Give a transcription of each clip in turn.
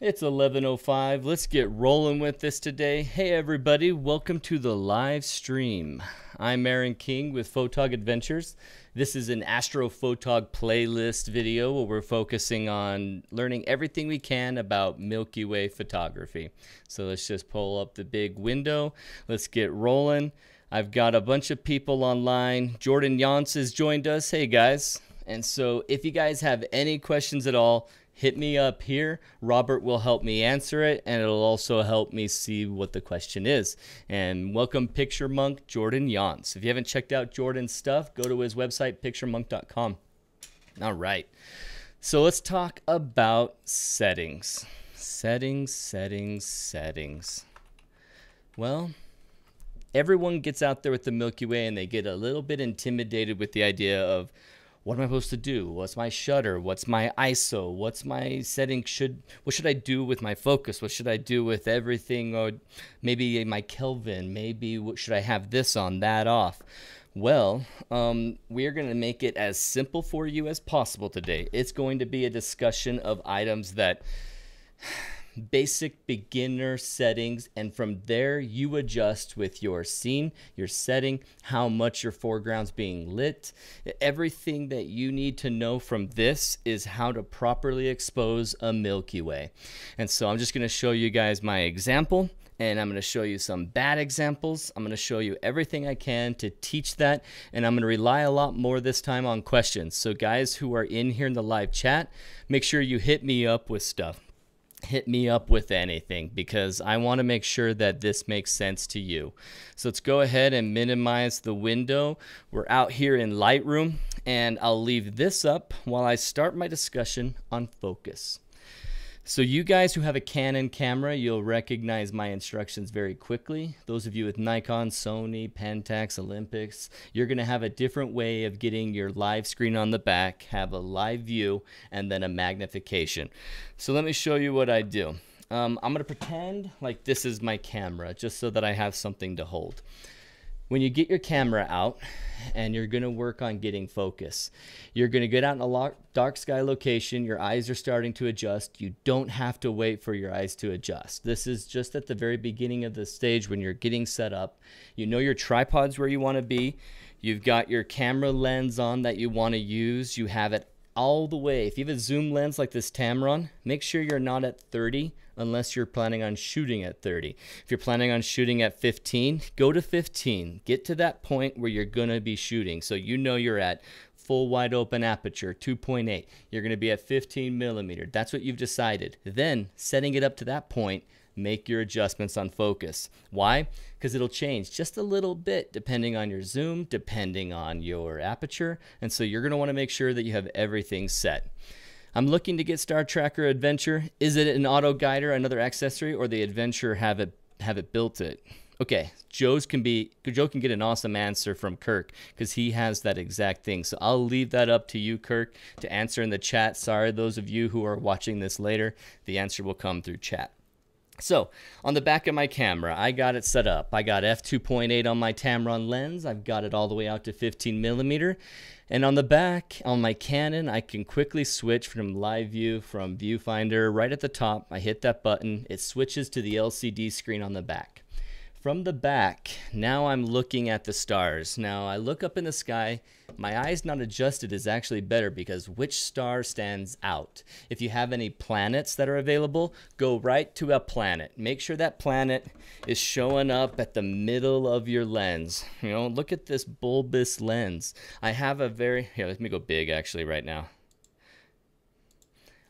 It's 11:05. Let's get rolling with this today. Hey everybody, welcome to the live stream. I'm Aaron King with Photog Adventures. This is an astrophotog playlist video where we're focusing on learning everything we can about Milky Way photography. So let's just pull up the big window. Let's get rolling. I've got a bunch of people online. Jordan Yance has joined us. Hey guys. And so if you guys have any questions at all, hit me up here. Robert will help me answer it, and it'll also help me see what the question is. And welcome Picture Monk Jordan Yance. If you haven't checked out Jordan's stuff, go to his website, picturemonk.com. All right. So let's talk about settings. Settings. Well, everyone gets out there with the Milky Way, and they get a little bit intimidated with the idea of, what am I supposed to do? What's my shutter? What's my ISO? What's my setting? What should I do with my focus? What should I do with everything? Or maybe my Kelvin. Maybe what should I have this on, that off? Well, we're going to make it as simple for you as possible today. It's going to be a discussion of items that basic beginner settings, and from there you adjust with your scene, your setting, how much your foreground's being lit. Everything that you need to know from this is how to properly expose a Milky Way. And so I'm just going to show you guys my example, and I'm going to show you some bad examples. I'm going to show you everything I can to teach that, and I'm going to rely a lot more this time on questions. So guys who are in here in the live chat, make sure you hit me up with stuff. Hit me up with anything, because I want to make sure that this makes sense to you. So let's go ahead and minimize the window. We're out here in Lightroom, and I'll leave this up while I start my discussion on focus. So you guys who have a Canon camera, you'll recognize my instructions very quickly. Those of you with Nikon, Sony, Pentax, Olympus, you're going to have a different way of getting your live screen on the back, have a live view, and then a magnification. So let me show you what I do. I'm going to pretend like this is my camera, just so that I have something to hold. When you get your camera out and you're going to work on getting focus, you're going to get out in a dark sky location. Your eyes are starting to adjust. You don't have to wait for your eyes to adjust. This is just at the very beginning of the stage when you're getting set up. You know your tripod's where you want to be. You've got your camera lens on that you want to use. You have it all the way. If you have a zoom lens like this Tamron, make sure you're not at 30 unless you're planning on shooting at 30. If you're planning on shooting at 15, go to 15. Get to that point where you're going to be shooting. So you know you're at full wide open aperture, 2.8. You're going to be at 15 millimeter. That's what you've decided. Then setting it up to that point, make your adjustments on focus. Why? Because it'll change just a little bit depending on your zoom, depending on your aperture. And so you're going to want to make sure that you have everything set. I'm looking to get Star Tracker Adventure. Is it an auto guider, another accessory, or the Adventure have it built it? Okay, Joe can get an awesome answer from Kirk, because he has that exact thing. So I'll leave that up to you, Kirk, to answer in the chat. Sorry, those of you who are watching this later, the answer will come through chat. So on the back of my camera, I got it set up. I got f2.8 on my Tamron lens. I've got it all the way out to 15 millimeter. And on the back, on my Canon, I can quickly switch from live view, from viewfinder. Right at the top, I hit that button. It switches to the LCD screen on the back. From the back, now I'm looking at the stars. Now I look up in the sky. My eyes not adjusted is actually better, because which star stands out? If you have any planets that are available, go right to a planet. Make sure that planet is showing up at the middle of your lens. You know, look at this bulbous lens. I have a very, here, let me go big actually right now.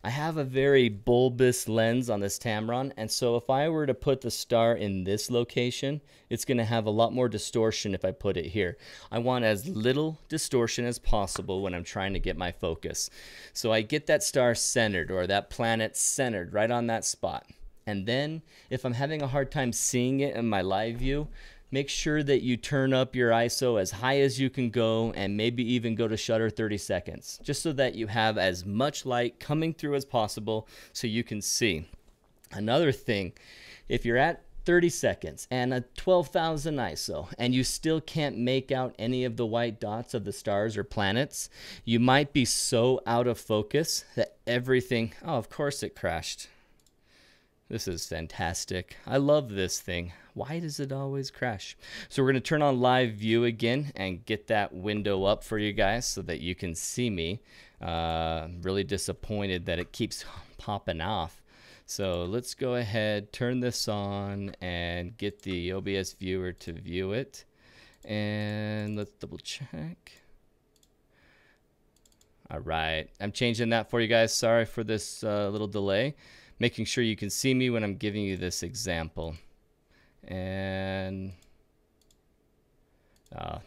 I have a very bulbous lens on this Tamron, and so if I were to put the star in this location, it's going to have a lot more distortion if I put it here. I want as little distortion as possible when I'm trying to get my focus. So I get that star centered, or that planet centered right on that spot. And then if I'm having a hard time seeing it in my live view, make sure that you turn up your ISO as high as you can go, and maybe even go to shutter 30 seconds, just so that you have as much light coming through as possible so you can see. Another thing, if you're at 30 seconds and a 12,000 ISO and you still can't make out any of the white dots of the stars or planets, you might be so out of focus that everything, oh, of course it crashed. This is fantastic. I love this thing. Why does it always crash? So we're going to turn on live view again and get that window up for you guys so that you can see me. Really disappointed that it keeps popping off. So let's go ahead, turn this on, and get the OBS viewer to view it. And let's double check. All right, I'm changing that for you guys. Sorry for this little delay. Making sure you can see me when I'm giving you this example. And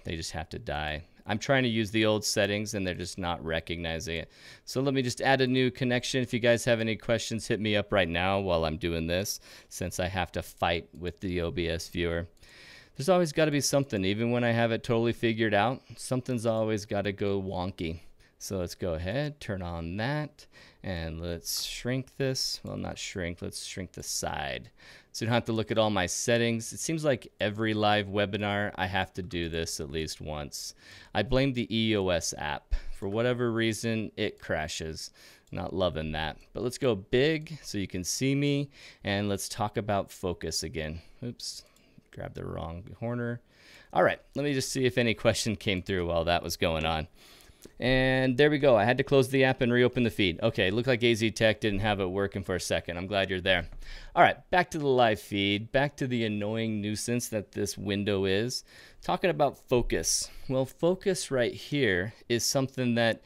they just have to die. I'm trying to use the old settings and they're just not recognizing it. So let me just add a new connection. If you guys have any questions, hit me up right now while I'm doing this, since I have to fight with the OBS viewer. There's always got to be something. Even when I have it totally figured out, something's always got to go wonky. So let's go ahead, turn on that, and let's shrink this. Well, not shrink, let's shrink the side. So you don't have to look at all my settings. It seems like every live webinar, I have to do this at least once. I blame the EOS app. For whatever reason, it crashes. Not loving that. But let's go big so you can see me, and let's talk about focus again. Oops, grabbed the wrong corner. All right, let me just see if any question came through while that was going on. And there we go. I had to close the app and reopen the feed. Okay, looked like AZ Tech didn't have it working for a second. I'm glad you're there. All right, back to the live feed, back to the annoying nuisance that this window is. Talking about focus. Well, focus right here is something that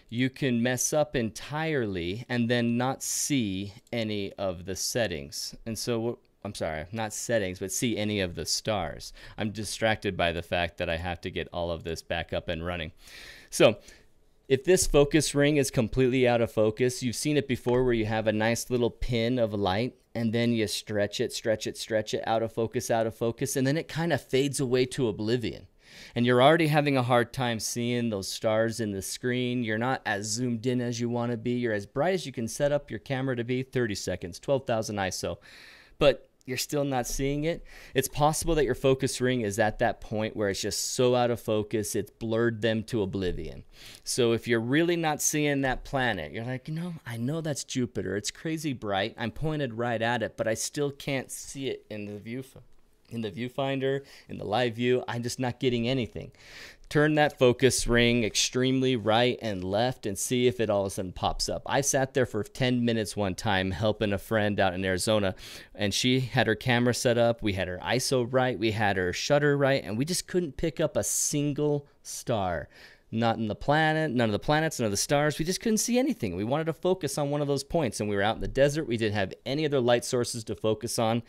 you can mess up entirely and then not see any of the settings. And so I'm sorry, not settings, but see any of the stars. I'm distracted by the fact that I have to get all of this back up and running. So if this focus ring is completely out of focus, you've seen it before where you have a nice little pin of light and then you stretch it, out of focus, and then it kind of fades away to oblivion. And you're already having a hard time seeing those stars in the screen. You're not as zoomed in as you want to be. You're as bright as you can set up your camera to be, 30 seconds, 12,000 ISO. But you're still not seeing it. It's possible that your focus ring is at that point where it's just so out of focus, it's blurred them to oblivion. So if you're really not seeing that planet, you're like, you know, I know that's Jupiter. It's crazy bright. I'm pointed right at it, but I still can't see it in the viewfinder, in the live view. I'm just not getting anything. Turn that focus ring extremely right and left and see if it all of a sudden pops up. I sat there for 10 minutes one time helping a friend out in Arizona, and she had her camera set up. We had her ISO right. We had her shutter right, and we just couldn't pick up a single star. Not in the planet, none of the planets, none of the stars. We just couldn't see anything. We wanted to focus on one of those points, and we were out in the desert. We didn't have any other light sources to focus on.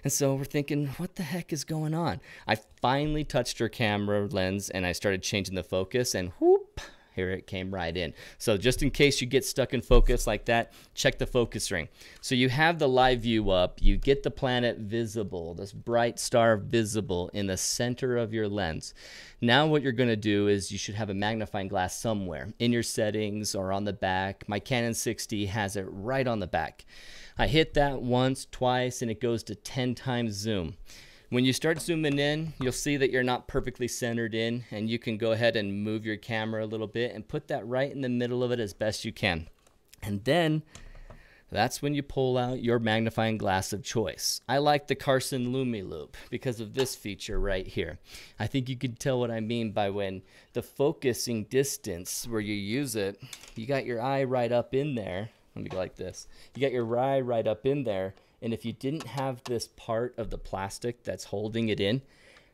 And so we're thinking, what the heck is going on? I finally touched her camera lens, and I started changing the focus, and whoop, here it came right in. So just in case you get stuck in focus like that, check the focus ring. So you have the live view up, you get the planet visible, this bright star visible in the center of your lens. Now what you're going to do is you should have a magnifying glass somewhere in your settings or on the back. My Canon 6D has it right on the back. I hit that once, twice, and it goes to 10 times zoom. When you start zooming in, you'll see that you're not perfectly centered in, and you can go ahead and move your camera a little bit and put that right in the middle of it as best you can. And then that's when you pull out your magnifying glass of choice. I like the Carson LumiLoupe because of this feature right here. I think you can tell what I mean by when the focusing distance where you use it, you got your eye right up in there. Let me go like this. You got your eye right up in there, and if you didn't have this part of the plastic that's holding it in,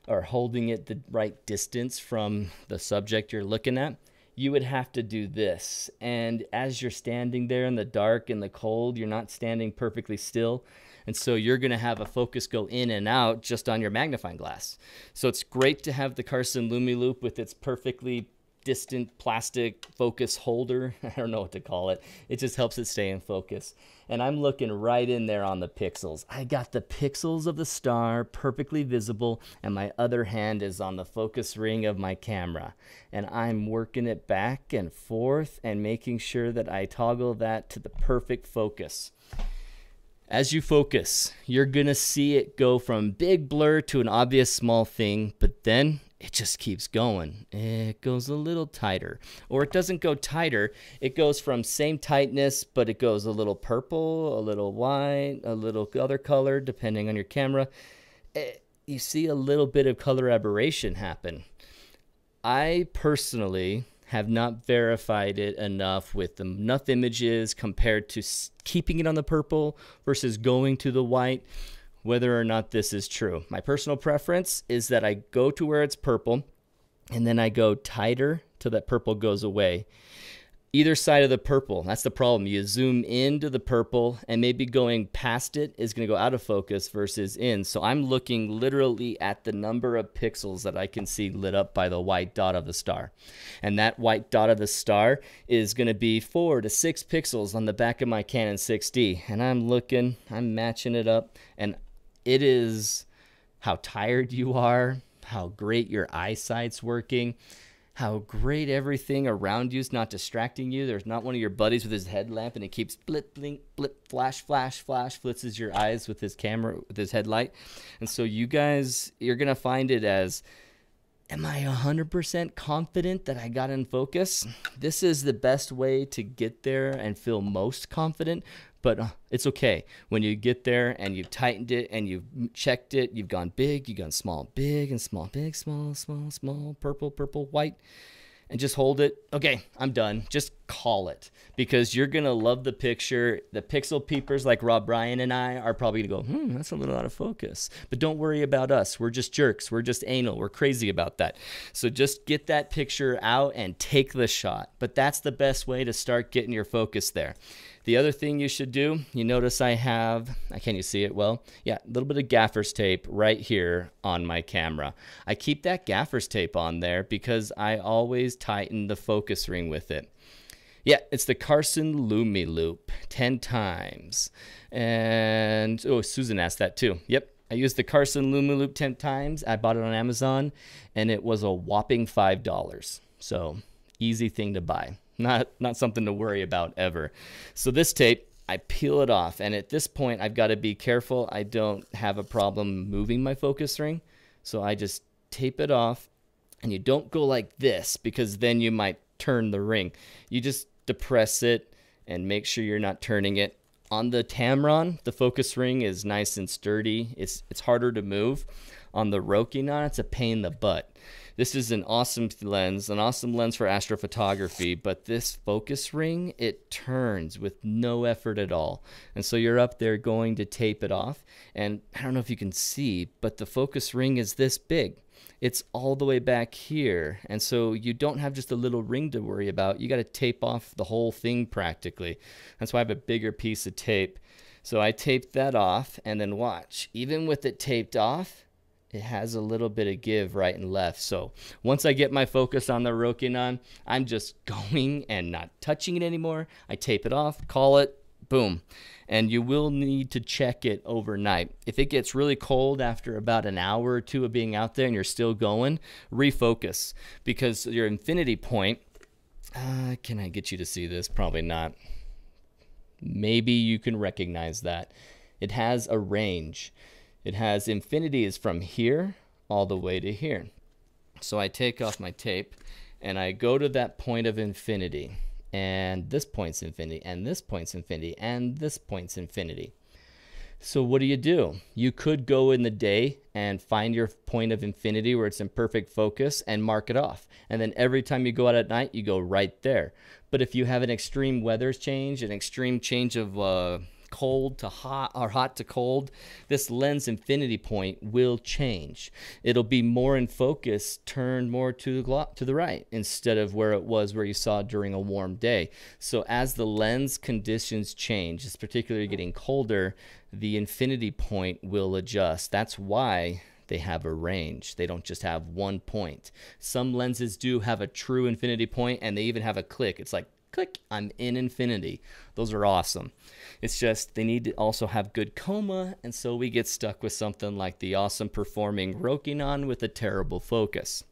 or holding it the right distance from the subject you're looking at, you would have to do this. And as you're standing there in the dark and the cold, you're not standing perfectly still. And so you're going to have a focus go in and out just on your magnifying glass. So it's great to have the Carson LumiLoupe with its perfectly distant plastic focus holder. I don't know what to call it. It just helps it stay in focus. And I'm looking right in there on the pixels. I got the pixels of the star perfectly visible, and my other hand is on the focus ring of my camera. And I'm working it back and forth and making sure that I toggle that to the perfect focus. As you focus, you're going to see it go from big blur to an obvious small thing, but then it just keeps going. It goes a little tighter, or it doesn't go tighter. It goes from same tightness, but it goes a little purple, a little white, a little other color, depending on your camera. You see a little bit of color aberration happen. I personally have not verified it enough with enough images compared to keeping it on the purple versus going to the white, whether or not this is true. My personal preference is that I go to where it's purple and then I go tighter till that purple goes away. Either side of the purple, that's the problem. You zoom into the purple and maybe going past it is going to go out of focus versus in. So I'm looking literally at the number of pixels that I can see lit up by the white dot of the star. And that white dot of the star is going to be 4 to 6 pixels on the back of my Canon 6D. And I'm looking, I'm matching it up, and it is how tired you are, how great your eyesight's working, how great everything around you is not distracting you. There's not one of your buddies with his headlamp and he keeps blip, blink, blip, flash, flash, flash, blitzes your eyes with his camera, with his headlight. And so you guys, you're going to find it as, am I 100% confident that I got in focus? This is the best way to get there and feel most confident. But it's okay. When you get there and you've tightened it and you've checked it, you've gone big, you've gone small, big, and small, big, small, small, small, purple, purple, white, and just hold it. Okay, I'm done. Just call it, because you're going to love the picture. The pixel peepers like Rob Bryan and I are probably going to go, that's a little out of focus. But don't worry about us. We're just jerks. We're just anal. We're crazy about that. So just get that picture out and take the shot. But that's the best way to start getting your focus there. The other thing you should do, you notice I have, can you see it well? Yeah, a little bit of gaffer's tape right here on my camera. I keep that gaffer's tape on there because I always tighten the focus ring with it. Yeah, it's the Carson Lumi Loop 10 times. And, oh, Susan asked that too. Yep, I used the Carson Lumi Loop 10 times. I bought it on Amazon, and it was a whopping $5. So, easy thing to buy. Not something to worry about ever. So this tape, I peel it off, and at this point I've got to be careful I don't have a problem moving my focus ring. So I just tape it off, and you don't go like this because then you might turn the ring. You just depress it and make sure you're not turning it. On the Tamron, the focus ring is nice and sturdy. It's harder to move. On the Rokinon, it's a pain in the butt. This is an awesome lens for astrophotography, but this focus ring, it turns with no effort at all. And so you're up there going to tape it off, and I don't know if you can see, but the focus ring is this big. It's all the way back here, and so you don't have just a little ring to worry about. You got to tape off the whole thing practically. That's why I have a bigger piece of tape. So I taped that off, and then watch. Even with it taped off, it has a little bit of give right and left. So once I get my focus on the Rokinon, I'm just going and not touching it anymore. I tape it off, call it, boom. And you will need to check it overnight. If it gets really cold after about an hour or two of being out there and you're still going, refocus, because your infinity point, can I get you to see this? Probably not. Maybe you can recognize that. It has a range. It has infinity is from here all the way to here. So I take off my tape and I go to that point of infinity, and this point's infinity, and this point's infinity, and this point's infinity. So what do? You could go in the day and find your point of infinity where it's in perfect focus and mark it off. And then every time you go out at night, you go right there. But if you have an extreme weather change, an extreme change of cold to hot or hot to cold, this lens infinity point will change. It'll be more in focus, turned more to the right instead of where it was where you saw during a warm day. So as the lens conditions change, it's particularly getting colder, the infinity point will adjust. That's why they have a range. They don't just have one point. Some lenses do have a true infinity point, and they even have a click. It's like, click, I'm in infinity. Those are awesome. It's just they need to also have good coma, and so we get stuck with something like the awesome performing Rokinon with a terrible focus.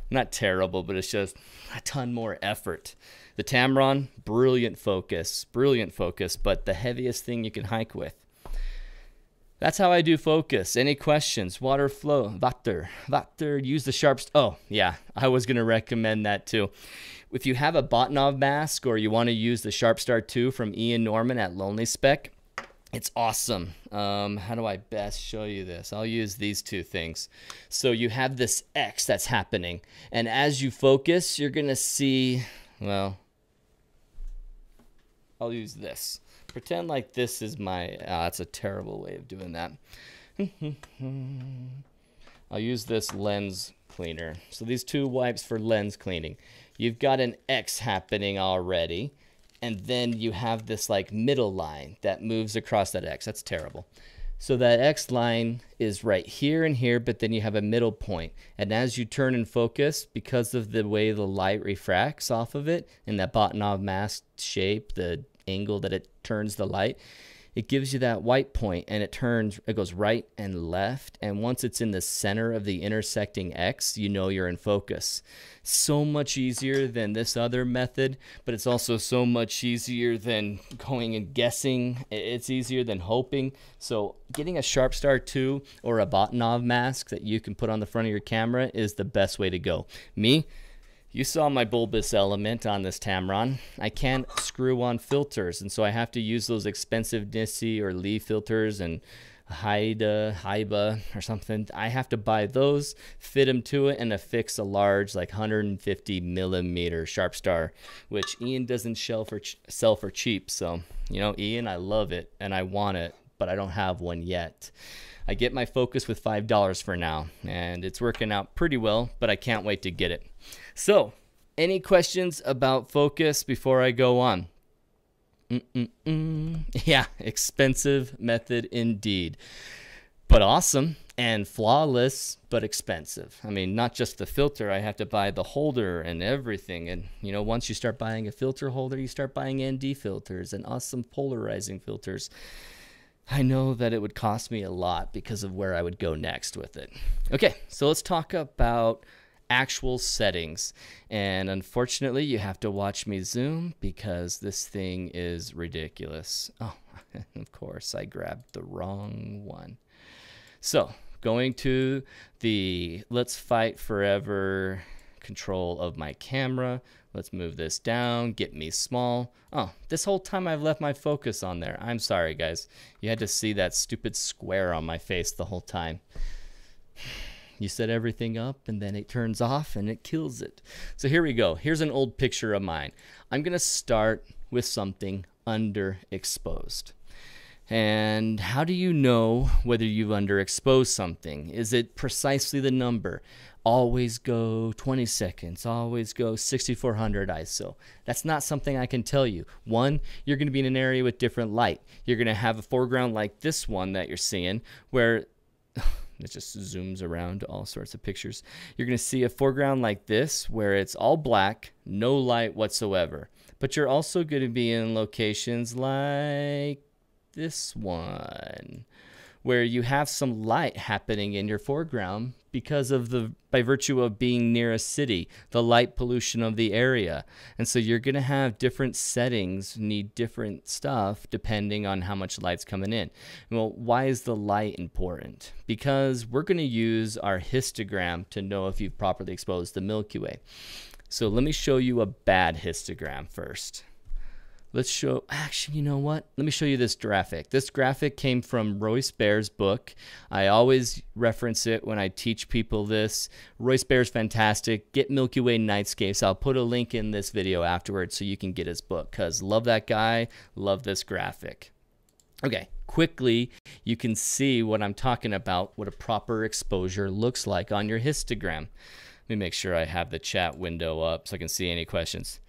Not terrible, but it's just a ton more effort. The Tamron, brilliant focus, but the heaviest thing you can hike with. That's how I do focus. Any questions? Water flow, water, use the sharps. Oh, yeah, I was going to recommend that too. If you have a Botnov mask or you want to use the Sharpstar 2 from Ian Norman at Lonely Spec, it's awesome. How do I best show you this? I'll use these two things. So you have this X that's happening, and as you focus, you're going to see, well, I'll use this. Pretend like this is my, that's a terrible way of doing that. I'll use this lens cleaner. So these two wipes for lens cleaning. You've got an X happening already, and then you have this like middle line that moves across that X. That's terrible. So that X line is right here and here, but then you have a middle point. And as you turn and focus, because of the way the light refracts off of it, in that Botnov mask shape, the angle that it turns the light, it gives you that white point, and it goes right and left, and once it's in the center of the intersecting X, you know you're in focus. So much easier than this other method, but it's also so much easier than going and guessing. It's easier than hoping. So getting a Sharpstar 2 or a Botnov mask that you can put on the front of your camera is the best way to go. You saw my bulbous element on this Tamron. I can't screw on filters, and so I have to use those expensive Nissi or Lee filters and Haiba or something. I have to buy those, fit them to it, and affix a large, like 150 millimeter Sharpstar, which Ian doesn't sell for cheap. So, you know, Ian, I love it and I want it, but I don't have one yet. I get my focus with $5 for now, and it's working out pretty well, but I can't wait to get it. So, any questions about focus before I go on? Yeah, expensive method indeed, but awesome, and flawless, but expensive. I mean, not just the filter, I have to buy the holder and everything. And, you know, once you start buying a filter holder, you start buying ND filters and awesome polarizing filters. I know that it would cost me a lot because of where I would go next with it. Okay, so let's talk about actual settings. And unfortunately, you have to watch me zoom because this thing is ridiculous. Oh, of course, I grabbed the wrong one. So, going to the Let's Fight Forever control of my camera. Let's move this down, get me small. Oh, this whole time I've left my focus on there. I'm sorry, guys. You had to see that stupid square on my face the whole time. You set everything up, and then it turns off, and it kills it. So here we go. Here's an old picture of mine. I'm going to start with something underexposed. And how do you know whether you've underexposed something? Is it precisely the number? Always go 20 seconds, always go 6400 ISO. That's not something I can tell you. One, you're going to be in an area with different light. You're going to have a foreground like this one that you're seeing where it just zooms around all sorts of pictures. You're going to see a foreground like this where it's all black, no light whatsoever. But you're also going to be in locations like this one where you have some light happening in your foreground because of by virtue of being near a city, the light pollution of the area. And so you're going to have different settings, need different stuff depending on how much light's coming in. Well, why is the light important? Because we're going to use our histogram to know if you've properly exposed the Milky Way. So let me show you a bad histogram first. Let's show, actually, you know what? Let me show you this graphic. This graphic came from Royce Bair's book. I always reference it when I teach people this. Royce Bair's fantastic. Get Milky Way Nightscapes. I'll put a link in this video afterwards so you can get his book, because love that guy, love this graphic. Okay, quickly, you can see what I'm talking about, what a proper exposure looks like on your histogram. Let me make sure I have the chat window up so I can see any questions.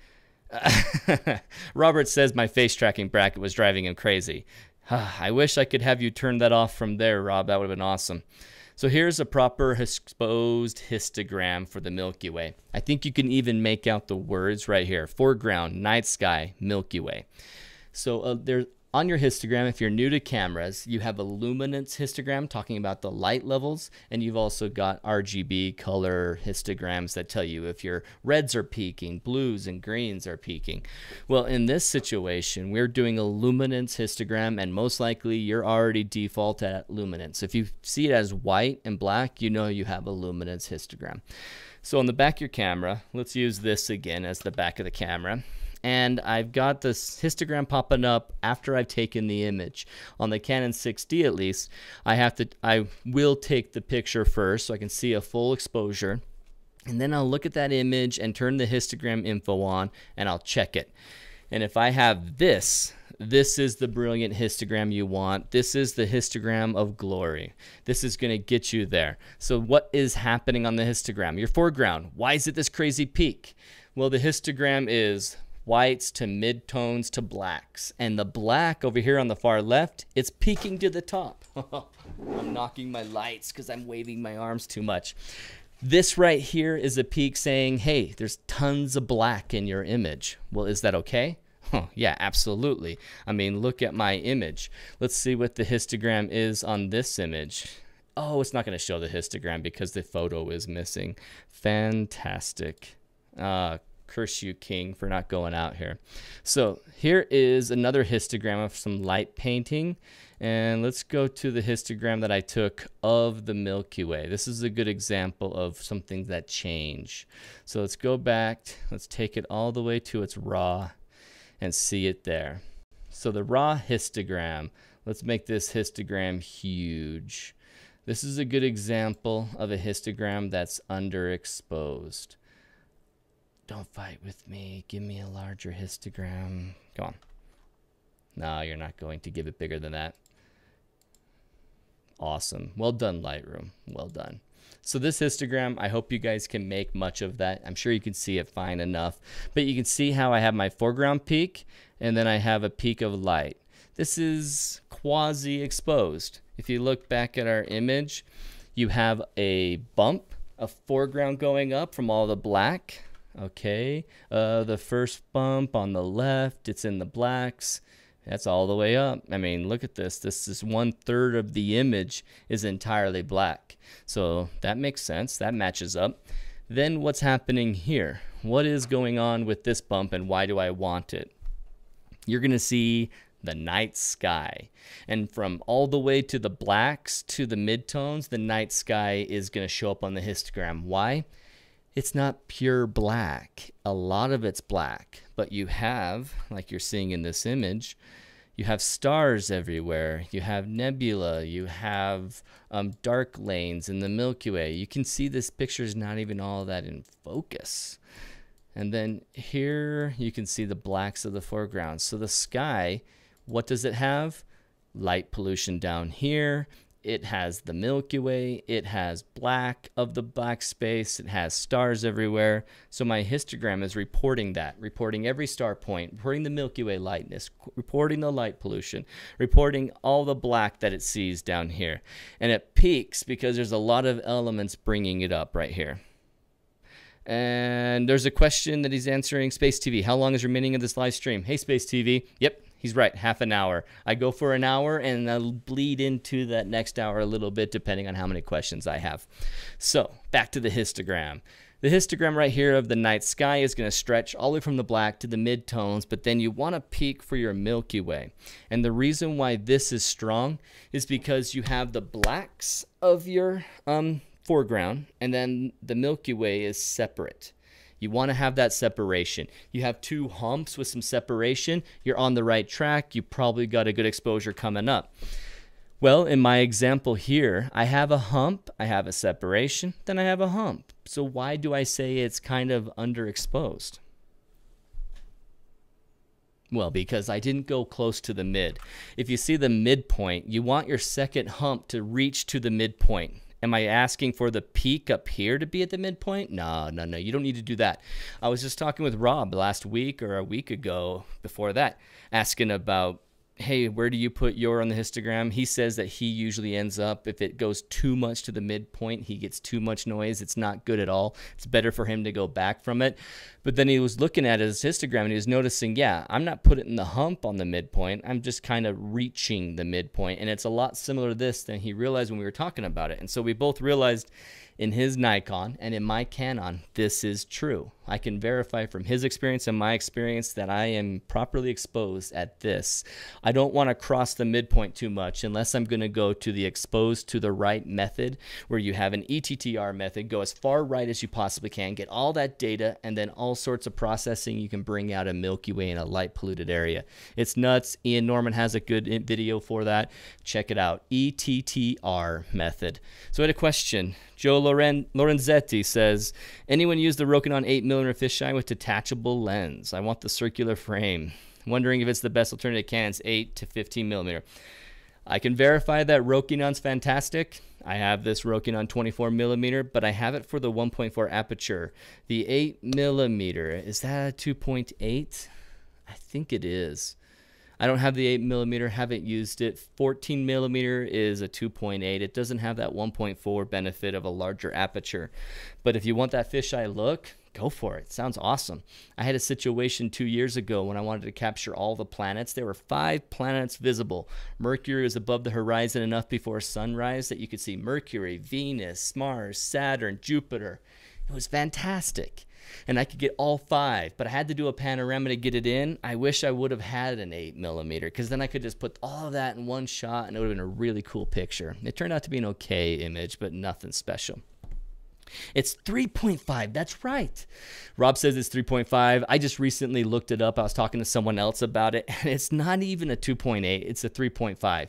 Robert says my face tracking bracket was driving him crazy. I wish I could have you turn that off from there, Rob. That would have been awesome. So here's a proper exposed histogram for the Milky Way. I think you can even make out the words right here. Foreground, night sky, Milky Way. So on your histogram, if you're new to cameras, you have a luminance histogram talking about the light levels, and you've also got RGB color histograms that tell you if your reds are peaking, blues and greens are peaking. Well, in this situation, we're doing a luminance histogram, and most likely you're already default at luminance. If you see it as white and black, you know you have a luminance histogram. So on the back of your camera, let's use this again as the back of the camera. And I've got this histogram popping up after I've taken the image. On the Canon 6D at least, I will take the picture first so I can see a full exposure. And then I'll look at that image and turn the histogram info on, and I'll check it. And if I have this is the brilliant histogram you want. This is the histogram of glory. This is going to get you there. So what is happening on the histogram? Your foreground. Why is it this crazy peak? Well, the histogram is whites to midtones to blacks. And the black over here on the far left, it's peaking to the top. I'm knocking my lights because I'm waving my arms too much. This right here is a peak saying, hey, there's tons of black in your image. Well, is that okay? Yeah, absolutely. I mean, look at my image. Let's see what the histogram is on this image. Oh, it's not going to show the histogram because the photo is missing. Fantastic. Curse you, King, for not going out here. So here is another histogram of some light painting. And let's go to the histogram that I took of the Milky Way. This is a good example of something that changed. So let's go back. Let's take it all the way to its raw and see it there. So the raw histogram, let's make this histogram huge. This is a good example of a histogram that's underexposed. Don't fight with me. Give me a larger histogram. Come on. No, you're not going to give it bigger than that. Awesome. Well done, Lightroom. Well done. So this histogram, I hope you guys can make much of that. I'm sure you can see it fine enough. But you can see how I have my foreground peak, and then I have a peak of light. This is quasi-exposed. If you look back at our image, you have a bump, a foreground going up from all the black. Okay, the first bump on the left, it's in the blacks. That's all the way up. I mean, look at this. This is 1/3 of the image is entirely black. So that makes sense. That matches up. Then what's happening here? What is going on with this bump, and why do I want it? You're going to see the night sky. And from all the way to the blacks to the midtones, the night sky is going to show up on the histogram. Why? It's not pure black. A lot of it's black, but you have, like you're seeing in this image, you have stars everywhere. You have nebula. You have dark lanes in the Milky Way. You can see this picture is not even all that in focus. And then here you can see the blacks of the foreground. So the sky, what does it have? Light pollution down here. It has the Milky Way, it has black of the black space, it has stars everywhere. So my histogram is reporting that, reporting every star point, reporting the Milky Way lightness, reporting the light pollution, reporting all the black that it sees down here. And it peaks because there's a lot of elements bringing it up right here. And there's a question that he's answering. Space TV, how long is remaining of this live stream? Hey, Space TV. Yep. He's right, half an hour. I go for an hour and I'll bleed into that next hour a little bit depending on how many questions I have. So back to the histogram. The histogram right here of the night sky is going to stretch all the way from the black to the midtones, but then you want to peak for your Milky Way. And the reason why this is strong is because you have the blacks of your foreground and then the Milky Way is separate. You want to have that separation. You have two humps with some separation. You're on the right track. You probably got a good exposure coming up. Well, in my example here, I have a hump, I have a separation, then I have a hump. So why do I say it's kind of underexposed? Well, because I didn't go close to the mid. If you see the midpoint, you want your second hump to reach to the midpoint. Am I asking for the peak up here to be at the midpoint? No, no, no. You don't need to do that. I was just talking with Rob last week or a week ago before that, asking about, hey, where do you put your on the histogram? He says that he usually ends up, if it goes too much to the midpoint, he gets too much noise. It's not good at all. It's better for him to go back from it. But then he was looking at his histogram and he was noticing, yeah, I'm not putting the hump on the midpoint. I'm just kind of reaching the midpoint. And it's a lot similar to this than he realized when we were talking about it. And so we both realized in his Nikon and in my Canon, this is true. I can verify from his experience and my experience that I am properly exposed at this. I don't want to cross the midpoint too much unless I'm going to go to the exposed to the right method, where you have an ETTR method, go as far right as you possibly can, get all that data, and then all sorts of processing you can bring out a Milky Way in a light polluted area. It's nuts. Ian Norman has a good video for that. Check it out. ETTR method. So I had a question. Joe Lorenzetti says, anyone use the Rokinon 8mm fisheye with detachable lens? I want the circular frame. Wondering if it's the best alternative to Canon's 8 to 15mm. I can verify that Rokinon's fantastic. I have this Rokinon 24mm, but I have it for the 1.4 aperture. The 8mm, is that a 2.8? I think it is. I don't have the 8mm, haven't used it. 14mm is a 2.8. It doesn't have that 1.4 benefit of a larger aperture. But if you want that fisheye look, go for it. Sounds awesome. I had a situation 2 years ago when I wanted to capture all the planets. There were 5 planets visible. Mercury was above the horizon enough before sunrise that you could see Mercury, Venus, Mars, Saturn, Jupiter. It was fantastic. And I could get all 5, but I had to do a panorama to get it in. I wish I would have had an 8mm, because then I could just put all of that in one shot and it would have been a really cool picture. It turned out to be an okay image, but nothing special. It's 3.5. That's right. Rob says it's 3.5. I just recently looked it up. I was talking to someone else about it, and it's not even a 2.8. It's a 3.5.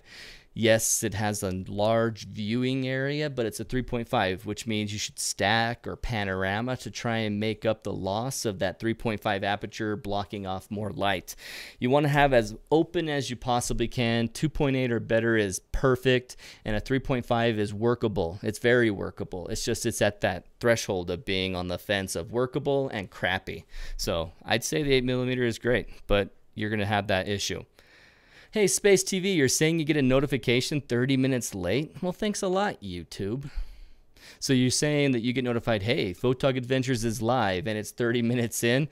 Yes, it has a large viewing area, but it's a 3.5, which means you should stack or panorama to try and make up the loss of that 3.5 aperture blocking off more light. You want to have as open as you possibly can. 2.8 or better is perfect, and a 3.5 is workable. It's very workable. It's just it's at that threshold of being on the fence of workable and crappy. So I'd say the 8mm is great, but you're going to have that issue. Hey, Space TV, you're saying you get a notification 30 minutes late? Well, thanks a lot, YouTube. So you're saying that you get notified, hey, Photog Adventures is live and it's 30 minutes in?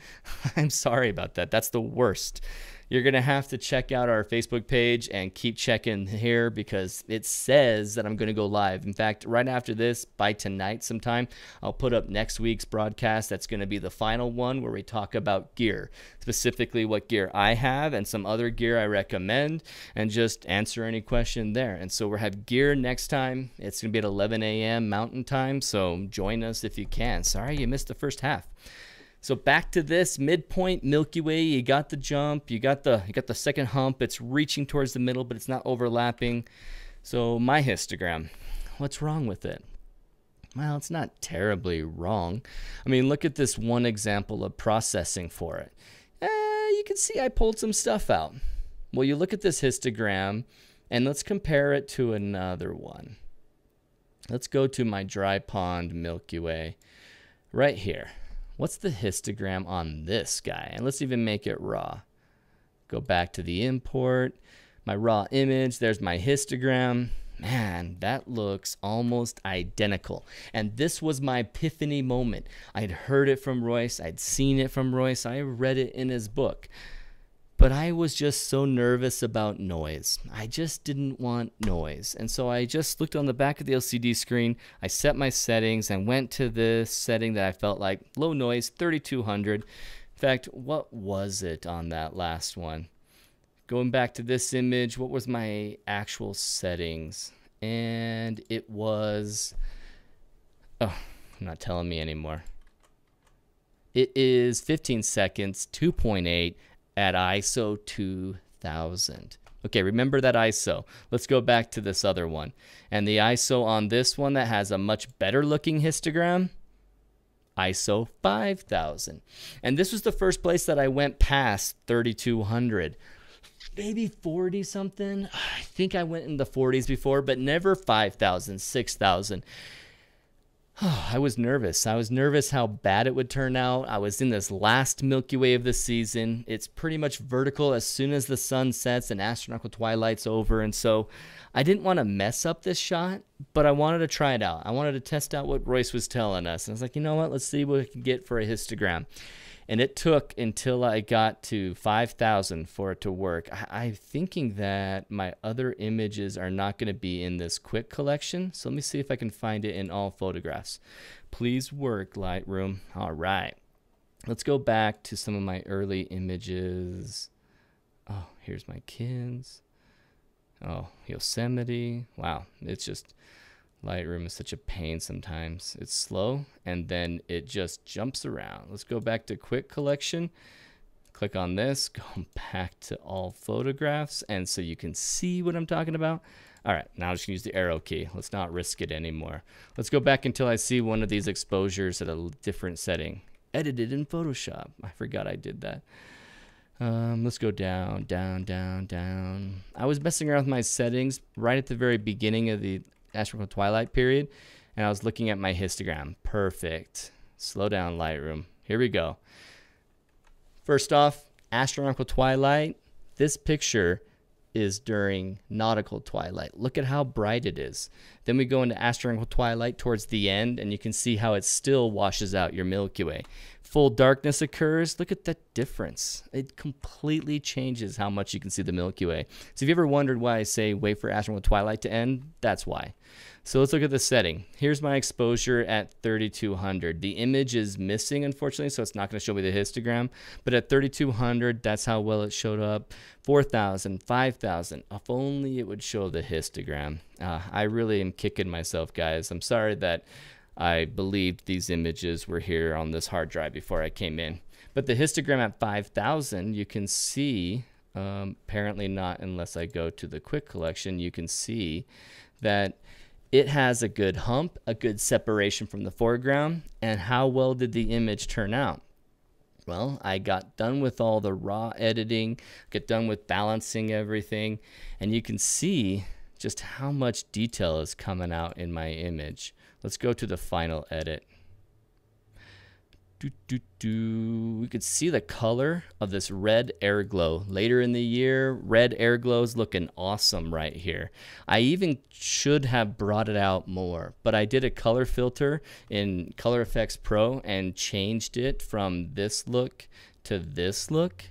I'm sorry about that. That's the worst. You're going to have to check out our Facebook page and keep checking here because it says that I'm going to go live. In fact, right after this, by tonight sometime, I'll put up next week's broadcast. That's going to be the final one where we talk about gear, specifically what gear I have and some other gear I recommend, and just answer any question there. And so we'll have gear next time. It's going to be at 11 a.m. Mountain Time, so join us if you can. Sorry you missed the first half. So back to this midpoint Milky Way. You got the jump, you got the second hump. It's reaching towards the middle, but it's not overlapping. So my histogram, what's wrong with it? Well, it's not terribly wrong. I mean, look at this one example of processing for it. You can see I pulled some stuff out. Well, you look at this histogram, and let's compare it to another one. Let's go to my dry pond Milky Way right here. What's the histogram on this guy? And let's even make it raw. Go back to the import, my raw image. There's my histogram. Man, that looks almost identical. And this was my epiphany moment. I'd heard it from Royce. I'd seen it from Royce. I read it in his book. But I was just so nervous about noise. I just didn't want noise. And so I just looked on the back of the LCD screen. I set my settings and went to this setting that I felt like low noise, 3200. In fact, what was it on that last one? Going back to this image, what was my actual settings? And it was, oh, not telling me anymore. It is 15 seconds, 2.8. at ISO 2000. Okay, remember that ISO. Let's go back to this other one. And the ISO on this one that has a much better looking histogram, ISO 5000. And this was the first place that I went past 3200. Maybe 40 something. I think I went in the 40s before, but never 5000, 6000. I was nervous. I was nervous how bad it would turn out. I was in this last Milky Way of the season. It's pretty much vertical as soon as the sun sets and astronomical twilight's over. And so I didn't want to mess up this shot, but I wanted to try it out. I wanted to test out what Royce was telling us. And I was like, you know what? Let's see what we can get for a histogram. And it took until I got to 5,000 for it to work. I'm thinking that my other images are not going to be in this quick collection. So let me see if I can find it in all photographs. Please work, Lightroom. All right. Let's go back to some of my early images. Oh, here's my kids. Oh, Yosemite. Wow. It's just, Lightroom is such a pain sometimes. It's slow and then it just jumps around. Let's go back to quick collection. Click on this, go back to all photographs, and so you can see what I'm talking about. All right, now I'm just gonna use the arrow key. Let's not risk it anymore. Let's go back until I see one of these exposures at a different setting. Edited in Photoshop. I forgot I did that. Let's go down, down, down, down. I was messing around with my settings right at the very beginning of the astronomical twilight period, and I was looking at my histogram. Perfect. Slow down, Lightroom. Here we go. First off, astronomical twilight. This picture is during nautical twilight. Look at how bright it is. Then we go into astronomical twilight towards the end, and you can see how it still washes out your Milky Way. Full darkness occurs. Look at that difference. It completely changes how much you can see the Milky Way. So if you ever wondered why I say wait for astronomical twilight to end, that's why. So let's look at the setting. Here's my exposure at 3200. The image is missing, unfortunately, so it's not going to show me the histogram. But at 3200, that's how well it showed up. 4,000, 5,000. If only it would show the histogram. I really am kicking myself, guys. I'm sorry that I believed these images were here on this hard drive before I came in. But the histogram at 5,000, you can see, apparently not unless I go to the quick collection, you can see that it has a good hump, a good separation from the foreground. And how well did the image turn out? Well, I got done with all the raw editing, get done with balancing everything, and you can see just how much detail is coming out in my image. Let's go to the final edit. We could see the color of this red air glow. Later in the year, red air glow is looking awesome right here. I even should have brought it out more, but I did a color filter in Color Effects Pro and changed it from this look to this look,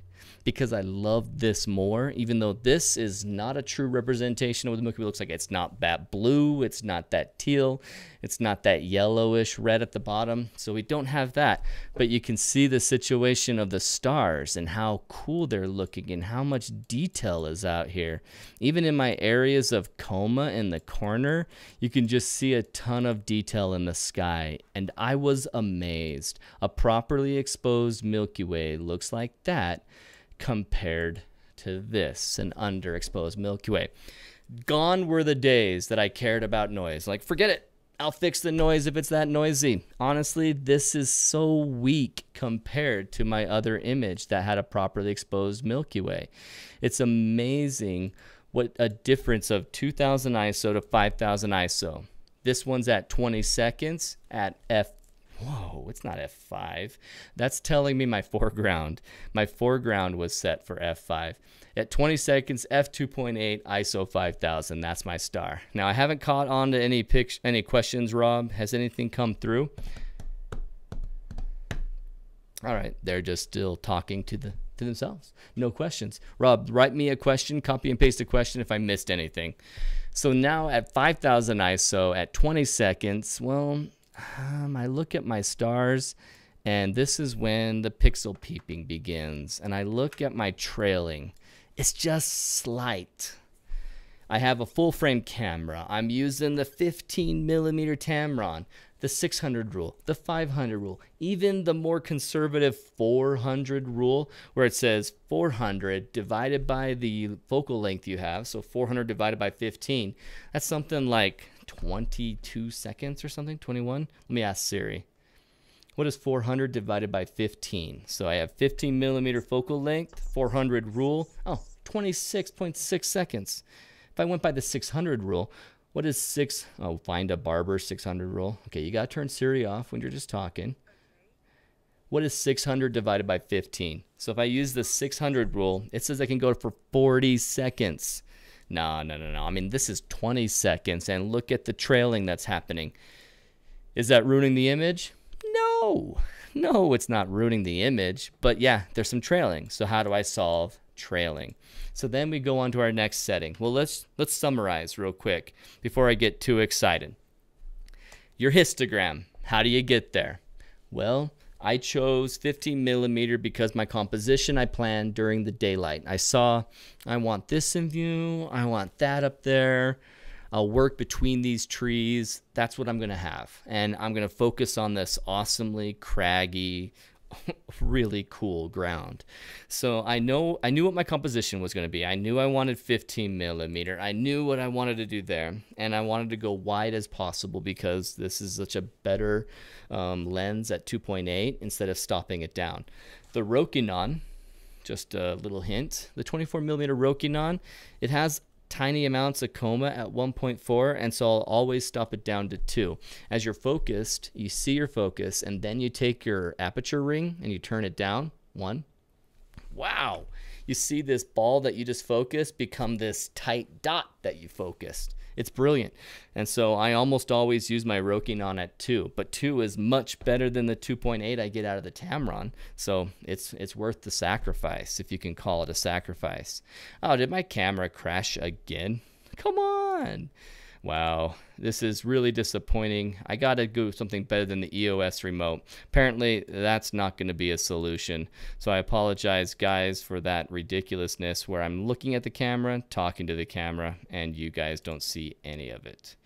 because I love this more, even though this is not a true representation of what the Milky Way looks like. It's not that blue, it's not that teal, it's not that yellowish red at the bottom, so we don't have that. But you can see the situation of the stars and how cool they're looking and how much detail is out here. Even in my areas of coma in the corner, you can just see a ton of detail in the sky, and I was amazed. A properly exposed Milky Way looks like that compared to this, an underexposed Milky Way. Gone were the days that I cared about noise. Like, forget it. I'll fix the noise if it's that noisy. Honestly, this is so weak compared to my other image that had a properly exposed Milky Way. It's amazing what a difference of 2000 ISO to 5000 ISO. This one's at 20 seconds at Whoa, it's not F5. That's telling me my foreground. My foreground was set for F5. At 20 seconds, F2.8, ISO 5000. That's my star. Now, I haven't caught on to any questions, Rob. Has anything come through? All right, they're just still talking to themselves. No questions. Rob, write me a question, copy and paste a question if I missed anything. So now at 5000 ISO, at 20 seconds, well, I look at my stars, and this is when the pixel peeping begins. And I look at my trailing. It's just slight. I have a full frame camera. I'm using the 15mm Tamron, the 600 rule, the 500 rule, even the more conservative 400 rule, where it says 400 divided by the focal length you have. So 400 divided by 15. That's something like 22 seconds or something, 21. Let me ask Siri. What is 400 divided by 15? So I have 15mm focal length, 400 rule. Oh, 26.6 seconds. If I went by the 600 rule, what is find a barber 600 rule. Okay, you got to turn Siri off when you're just talking. What is 600 divided by 15? So if I use the 600 rule, it says I can go for 40 seconds. No. I mean, this is 20 seconds, and look at the trailing that's happening. Is that ruining the image? No. No, it's not ruining the image, but yeah, there's some trailing. So how do I solve trailing? So then we go on to our next setting. Well, let's summarize real quick before I get too excited. Your histogram, how do you get there? Well, I chose 15 millimeter because my composition I planned during the daylight. I want this in view, I want that up there. I'll work between these trees. That's what I'm going to have. And I'm going to focus on this awesomely craggy, really cool ground. So I knew what my composition was going to be. I knew I wanted 15 millimeter. I knew what I wanted to do there. And I wanted to go wide as possible because this is such a better lens at 2.8 instead of stopping it down. The Rokinon, just a little hint, the 24 millimeter Rokinon, it has tiny amounts of coma at 1.4, and so I'll always stop it down to 2. As you're focused, you see your focus, and then you take your aperture ring and you turn it down. 1. Wow! You see this ball that you just focused become this tight dot that you focused. It's brilliant. And so I almost always use my Rokinon at 2, but 2 is much better than the 2.8 I get out of the Tamron. So it's worth the sacrifice, if you can call it a sacrifice. Oh, did my camera crash again? Come on. Wow, this is really disappointing. I gotta go something better than the EOS remote. Apparently, that's not gonna be a solution. So I apologize, guys, for that ridiculousness where I'm looking at the camera, talking to the camera, and you guys don't see any of it.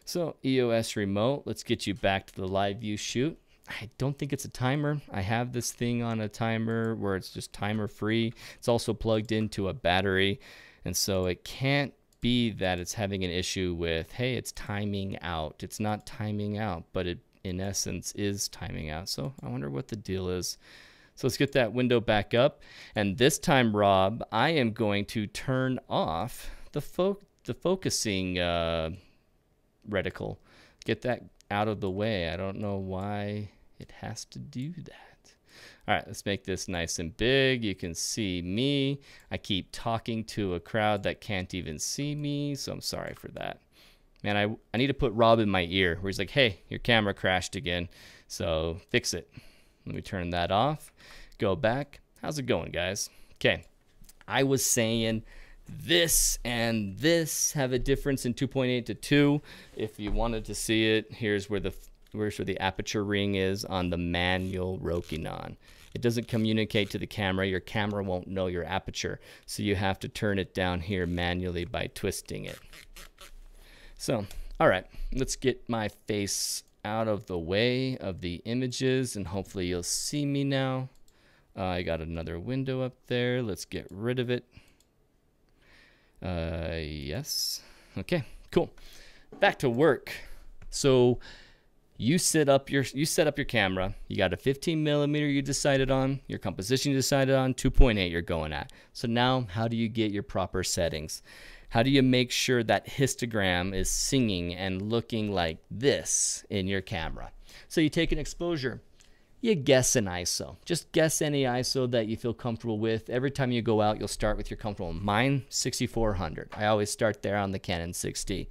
So EOS remote, let's get you back to the live view shoot. I don't think it's a timer. I have this thing on a timer where it's just timer free. It's also plugged into a battery, and so it can't be that it's having an issue with, hey, it's timing out. It's not timing out, but it in essence is timing out. So I wonder what the deal is. So let's get that window back up. And this time, Rob, I am going to turn off the focusing reticle. Get that out of the way. I don't know why it has to do that. All right, let's make this nice and big. You can see me. I keep talking to a crowd that can't even see me, so I'm sorry for that. Man, I need to put Rob in my ear where he's like, hey, your camera crashed again, so fix it. Let me turn that off. Go back. How's it going, guys? Okay, I was saying this and this have a difference in 2.8 to 2. If you wanted to see it, here's where the aperture ring is on the manual Rokinon. It doesn't communicate to the camera. Your camera won't know your aperture, so you have to turn it down here manually by twisting it. So, all right, let's get my face out of the way of the images, and hopefully you'll see me now. I got another window up there. Let's get rid of it. Yes. Okay, cool. Back to work. So you set up your camera. You got a 15 millimeter you decided on, your composition you decided on, 2.8 you're going at. So now how do you get your proper settings? How do you make sure that histogram is singing and looking like this in your camera? So you take an exposure. You guess an ISO. Just guess any ISO that you feel comfortable with. Every time you go out, you'll start with your comfortable. Mine, 6400. I always start there on the Canon 6D.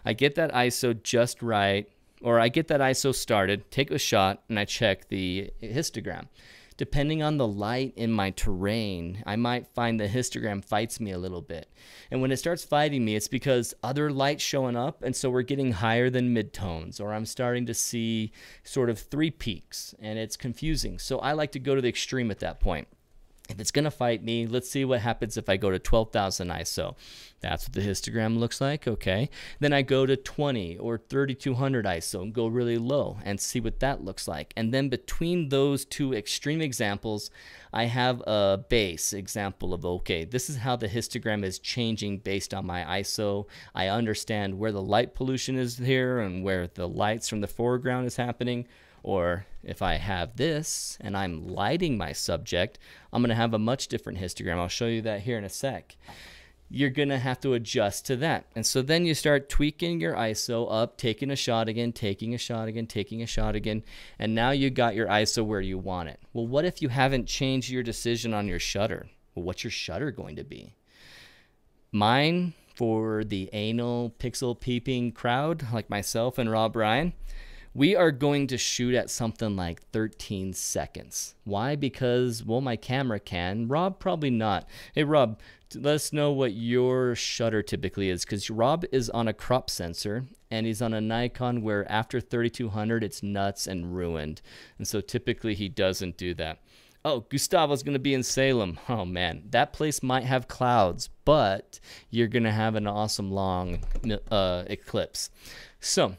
I get that ISO just right, or I get that ISO started, take a shot, and I check the histogram. Depending on the light in my terrain, I might find the histogram fights me a little bit. And when it starts fighting me, it's because other light's showing up, and so we're getting higher than midtones, or I'm starting to see sort of 3 peaks, and it's confusing. So I like to go to the extreme at that point. If it's going to fight me, let's see what happens if I go to 12,000 ISO. That's what the histogram looks like, okay. Then I go to 20 or 3200 ISO and go really low and see what that looks like. And then between those two extreme examples, I have a base example of, okay, this is how the histogram is changing based on my ISO. I understand where the light pollution is here and where the lights from the foreground is happening. Or if I have this and I'm lighting my subject, I'm going to have a much different histogram. I'll show you that here in a sec. You're going to have to adjust to that. And so then you start tweaking your ISO up, taking a shot again, taking a shot again, taking a shot again, and now you got your ISO where you want it. Well, what if you haven't changed your decision on your shutter? Well, what's your shutter going to be? Mine, for the anal pixel peeping crowd like myself and Rob Ryan, We are going to shoot at something like 13 seconds. Why? Because, well, my camera can. Rob, probably not. Hey, Rob, let us know what your shutter typically is, because Rob is on a crop sensor, and he's on a Nikon where after 3200, it's nuts and ruined. And so typically he doesn't do that. Oh, Gustavo's going to be in Salem. Oh, man, that place might have clouds, but you're going to have an awesome long eclipse. So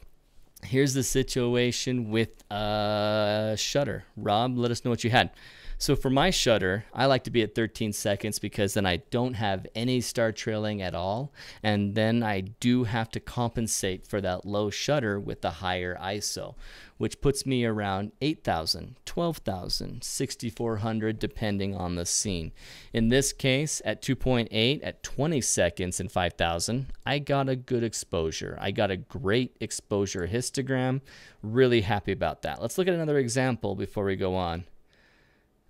here's the situation with shutter. Rob, let us know what you had. So for my shutter, I like to be at 13 seconds because then I don't have any star trailing at all. And then I do have to compensate for that low shutter with the higher ISO, which puts me around 8,000, 12,000, 6,400, depending on the scene. In this case, at 2.8, at 20 seconds and 5,000, I got a good exposure. I got a great exposure histogram. Really happy about that. Let's look at another example before we go on.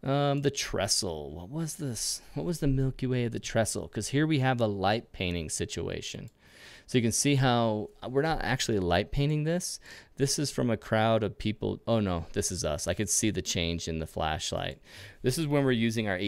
The trestle. What was this? What was the Milky Way of the trestle? Because here we have a light painting situation. So you can see how we're not actually light painting this. This is from a crowd of people. Oh no, this is us. I could see the change in the flashlight. This is when we're using our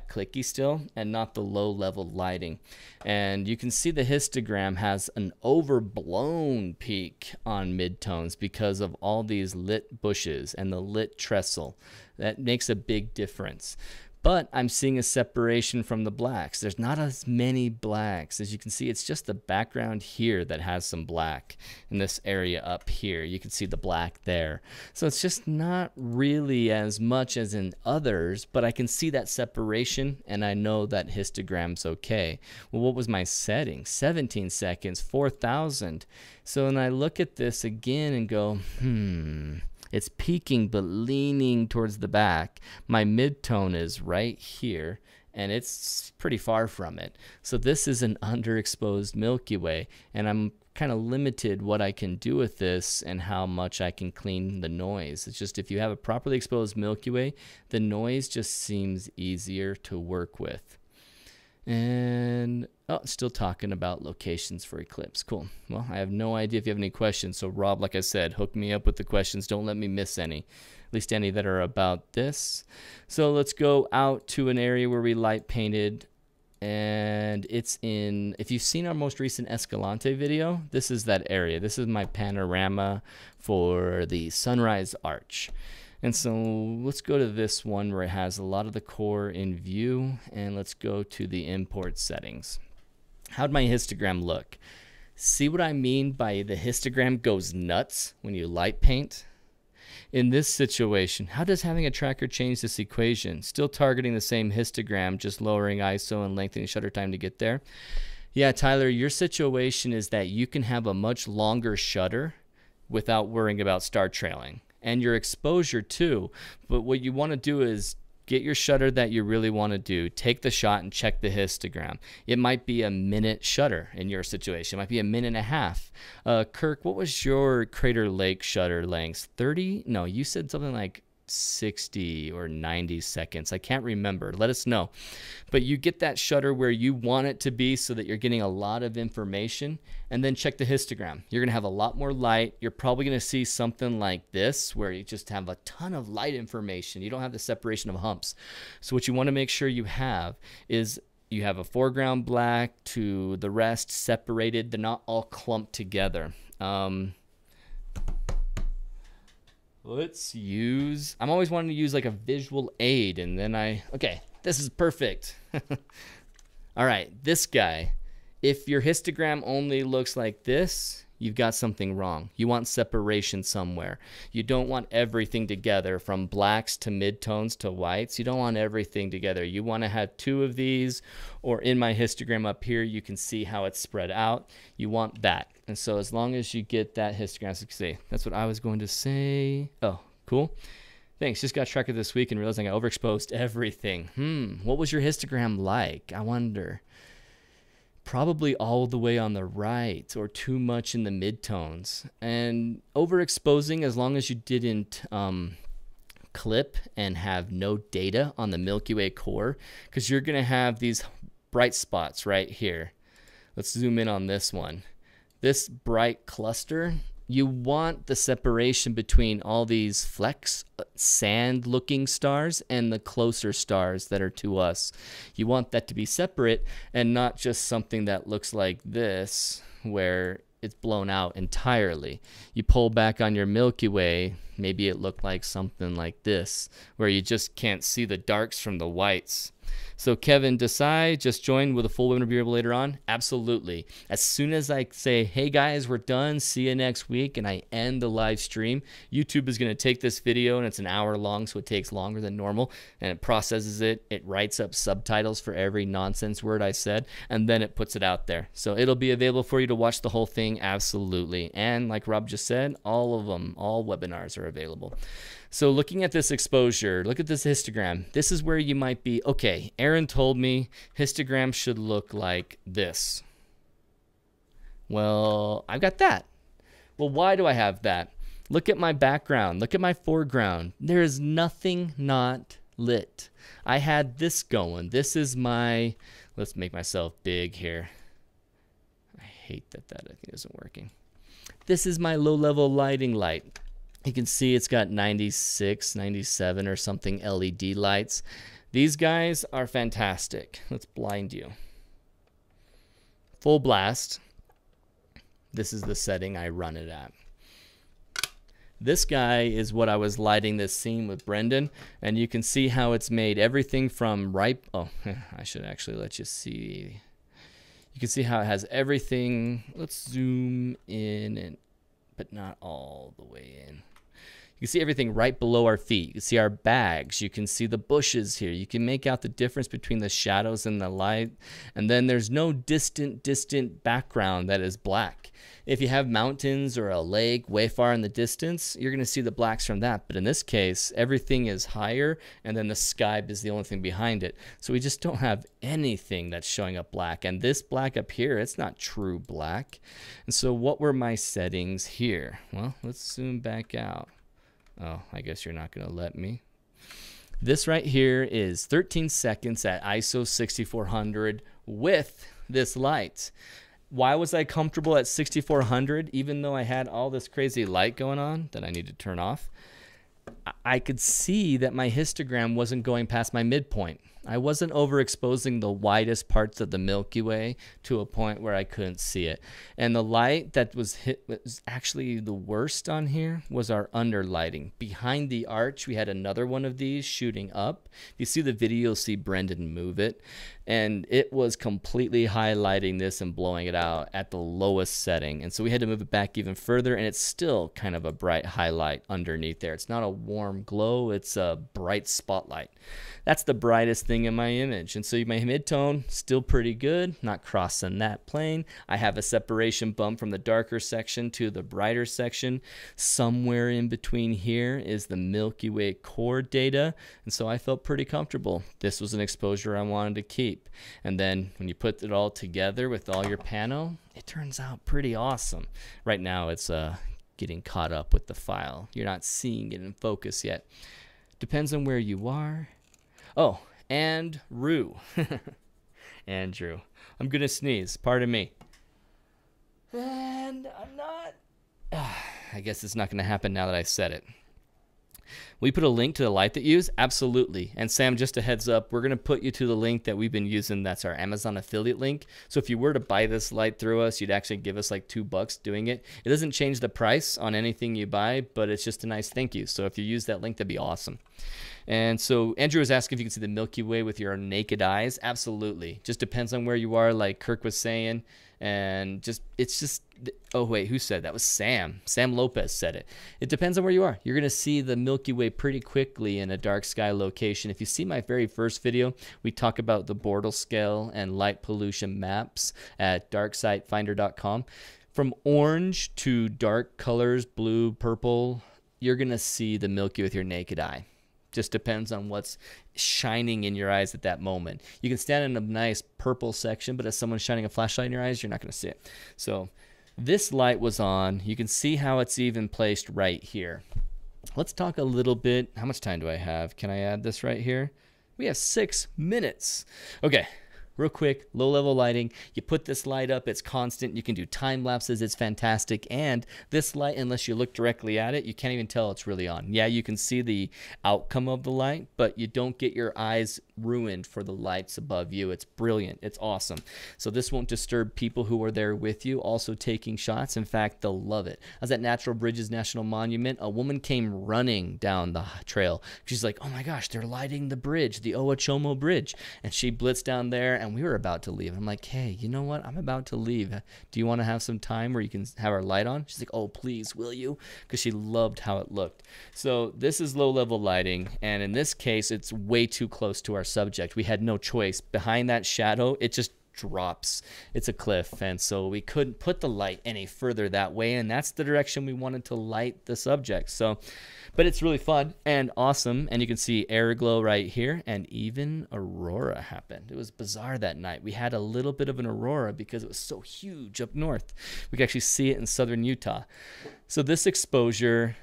clicky still and not the low level lighting. And you can see the histogram has an overblown peak on midtones because of all these lit bushes and the lit trestle. That makes a big difference. But I'm seeing a separation from the blacks. There's not as many blacks. As you can see, it's just the background here that has some black. In this area up here, you can see the black there. So it's just not really as much as in others, but I can see that separation, and I know that histogram's okay. Well, what was my setting? 17 seconds, 4,000. So when I look at this again and go, it's peaking but leaning towards the back. My midtone is right here, and it's pretty far from it. So this is an underexposed Milky Way, and I'm kind of limited what I can do with this and how much I can clean the noise. It's just if you have a properly exposed Milky Way, the noise just seems easier to work with. And still talking about locations for eclipse. Cool. Well, I have no idea if you have any questions. So Rob, like I said, hook me up with the questions. Don't let me miss any, at least any that are about this. So let's go out to an area where we light painted, and it's in, if you've seen our most recent Escalante video, this is that area. This is my panorama for the sunrise arch. And so let's go to this one where it has a lot of the core in view, and let's go to the import settings. How'd my histogram look? See what I mean by the histogram goes nuts when you light paint? In this situation, how does having a tracker change this equation? Still targeting the same histogram, just lowering ISO and lengthening shutter time to get there. Yeah, Tyler, your situation is that you can have a much longer shutter without worrying about star trailing. And your exposure too. But what you want to do is get your shutter that you really want to do, take the shot and check the histogram. It might be a minute shutter in your situation. It might be a minute and a half. Kirk, what was your Crater Lake shutter length? 30? No, you said something like 60 or 90 seconds. I can't remember. Let us know. But you get that shutter where you want it to be so that you're getting a lot of information, and then check the histogram. You're going to have a lot more light. You're probably going to see something like this where you just have a ton of light information. You don't have the separation of humps. So what you want to make sure you have is you have a foreground black to the rest separated. They're not all clumped together. Let's use, I'm always wanting to use like a visual aid, and then okay, this is perfect. All right, this guy, if your histogram only looks like this, you've got something wrong. You want separation somewhere. You don't want everything together from blacks to midtones to whites. You don't want everything together. You want to have two of these, or in my histogram up here, you can see how it's spread out. You want that. And so as long as you get that histogram, as you can see, that's what I was going to say. Oh, cool. Thanks. Just got tracker this week and realized I got overexposed everything. What was your histogram like? I wonder. Probably all the way on the right or too much in the midtones. And overexposing, as long as you didn't clip and have no data on the Milky Way core, because you're going to have these bright spots right here. Let's zoom in on this one. This bright cluster You want the separation between all these flecks, sand looking stars, and the closer stars that are to us. You want that to be separate and not just something that looks like this where it's blown out entirely. You pull back on your Milky Way, maybe it looked like something like this, where you just can't see the darks from the whites. So Kevin, Desai just joined with a full webinar be able later on? Absolutely. As soon as I say, hey guys, we're done, see you next week, and I end the live stream, YouTube is going to take this video, and it's an hour long, so it takes longer than normal, and it processes it. It writes up subtitles for every nonsense word I said, and then it puts it out there. So it'll be available for you to watch the whole thing, absolutely. And like Rob just said, all of them, all webinars are available. So looking at this exposure, look at this histogram. This is where you might be, okay, Aaron told me histogram should look like this. Well, I've got that. Well, why do I have that? Look at my background. Look at my foreground. There is nothing not lit. I had this going. This is my, let's make myself big here. I hate that I think isn't working. This is my low-level lighting light. You can see it's got 96, 97 or something LED lights. These guys are fantastic. Let's blind you. Full blast. This is the setting I run it at. This guy is what I was lighting this scene with Brendan, and you can see how it's made everything from ripe. Oh, I should actually let you see. You can see how it has everything. Let's zoom in, but not all the way in. You can see everything right below our feet. You can see our bags. You can see the bushes here. You can make out the difference between the shadows and the light. And then there's no distant background that is black. If you have mountains or a lake way far in the distance, you're going to see the blacks from that. But in this case, everything is higher, and then the sky is the only thing behind it. So we just don't have anything that's showing up black. And this black up here, it's not true black. And so what were my settings here? Well, let's zoom back out. Oh, I guess you're not going to let me. This right here is 13 seconds at ISO 6400 with this light. Why was I comfortable at 6400 even though I had all this crazy light going on that I need to turn off? I could see that my histogram wasn't going past my midpoint. I wasn't overexposing the widest parts of the Milky Way to a point where I couldn't see it. And the light that was actually the worst on here was our underlighting. Behind the arch, we had another one of these shooting up. If you see the video, you'll see Brendan move it. And it was completely highlighting this and blowing it out at the lowest setting. And so we had to move it back even further, and it's still kind of a bright highlight underneath there. It's not a warm glow, it's a bright spotlight. That's the brightest thing in my image. And so my mid-tone, still pretty good, not crossing that plane. I have a separation bump from the darker section to the brighter section. Somewhere in between here is the Milky Way core data. And so I felt pretty comfortable. This was an exposure I wanted to keep. And then when you put it all together with all your pano, it turns out pretty awesome. Right now it's getting caught up with the file. You're not seeing it in focus yet. Depends on where you are. Oh, and Rue. Andrew. I'm going to sneeze. Pardon me. And I'm not. I guess it's not going to happen now that I said it. We put a link to the light that you use? Absolutely. And Sam, just a heads up, we're going to put you to the link that we've been using. That's our Amazon affiliate link. So if you were to buy this light through us, you'd actually give us like $2 doing it. It doesn't change the price on anything you buy, but it's just a nice thank you. So if you use that link, that'd be awesome. And so Andrew was asking if you can see the Milky Way with your naked eyes. Absolutely. Just depends on where you are, like Kirk was saying. And it's just, oh wait, who said that? Was Sam. Sam Lopez said it. It depends on where you are. You're going to see the Milky Way pretty quickly in a dark sky location. If you see my very first video, we talk about the Bortle scale and light pollution maps at darksightfinder.com. From orange to dark colors, blue, purple, you're going to see the Milky Way with your naked eye. Just depends on what's shining in your eyes at that moment. You can stand in a nice purple section, but if someone's shining a flashlight in your eyes, you're not going to see it. So this light was on. You can see how it's even placed right here. Let's talk a little bit. How much time do I have? Can I add this right here? We have 6 minutes. Okay. real quick, low-level lighting. You put this light up, it's constant. You can do time lapses, it's fantastic. And this light, unless you look directly at it, you can't even tell it's really on. Yeah, you can see the outcome of the light, but you don't get your eyes ruined for the lights above you. It's brilliant. It's awesome. So this won't disturb people who are there with you also taking shots. In fact, they'll love it. I was at Natural Bridges National Monument. A woman came running down the trail. She's like, oh my gosh, they're lighting the bridge, the Owachomo Bridge. And she blitzed down there, and we were about to leave. I'm like, hey, you know what? I'm about to leave. Do you want to have some time where you can have our light on? She's like, oh, please, will you? Because she loved how it looked. So this is low-level lighting, and in this case, it's way too close to our subject. We had no choice. Behind that shadow, it just drops. It's a cliff, and so we couldn't put the light any further that way, and that's the direction we wanted to light the subject. So, but it's really fun and awesome, and you can see air glow right here, and even aurora happened. It was bizarre that night. We had a little bit of an aurora because it was so huge up north. We could actually see it in southern Utah. So this exposure,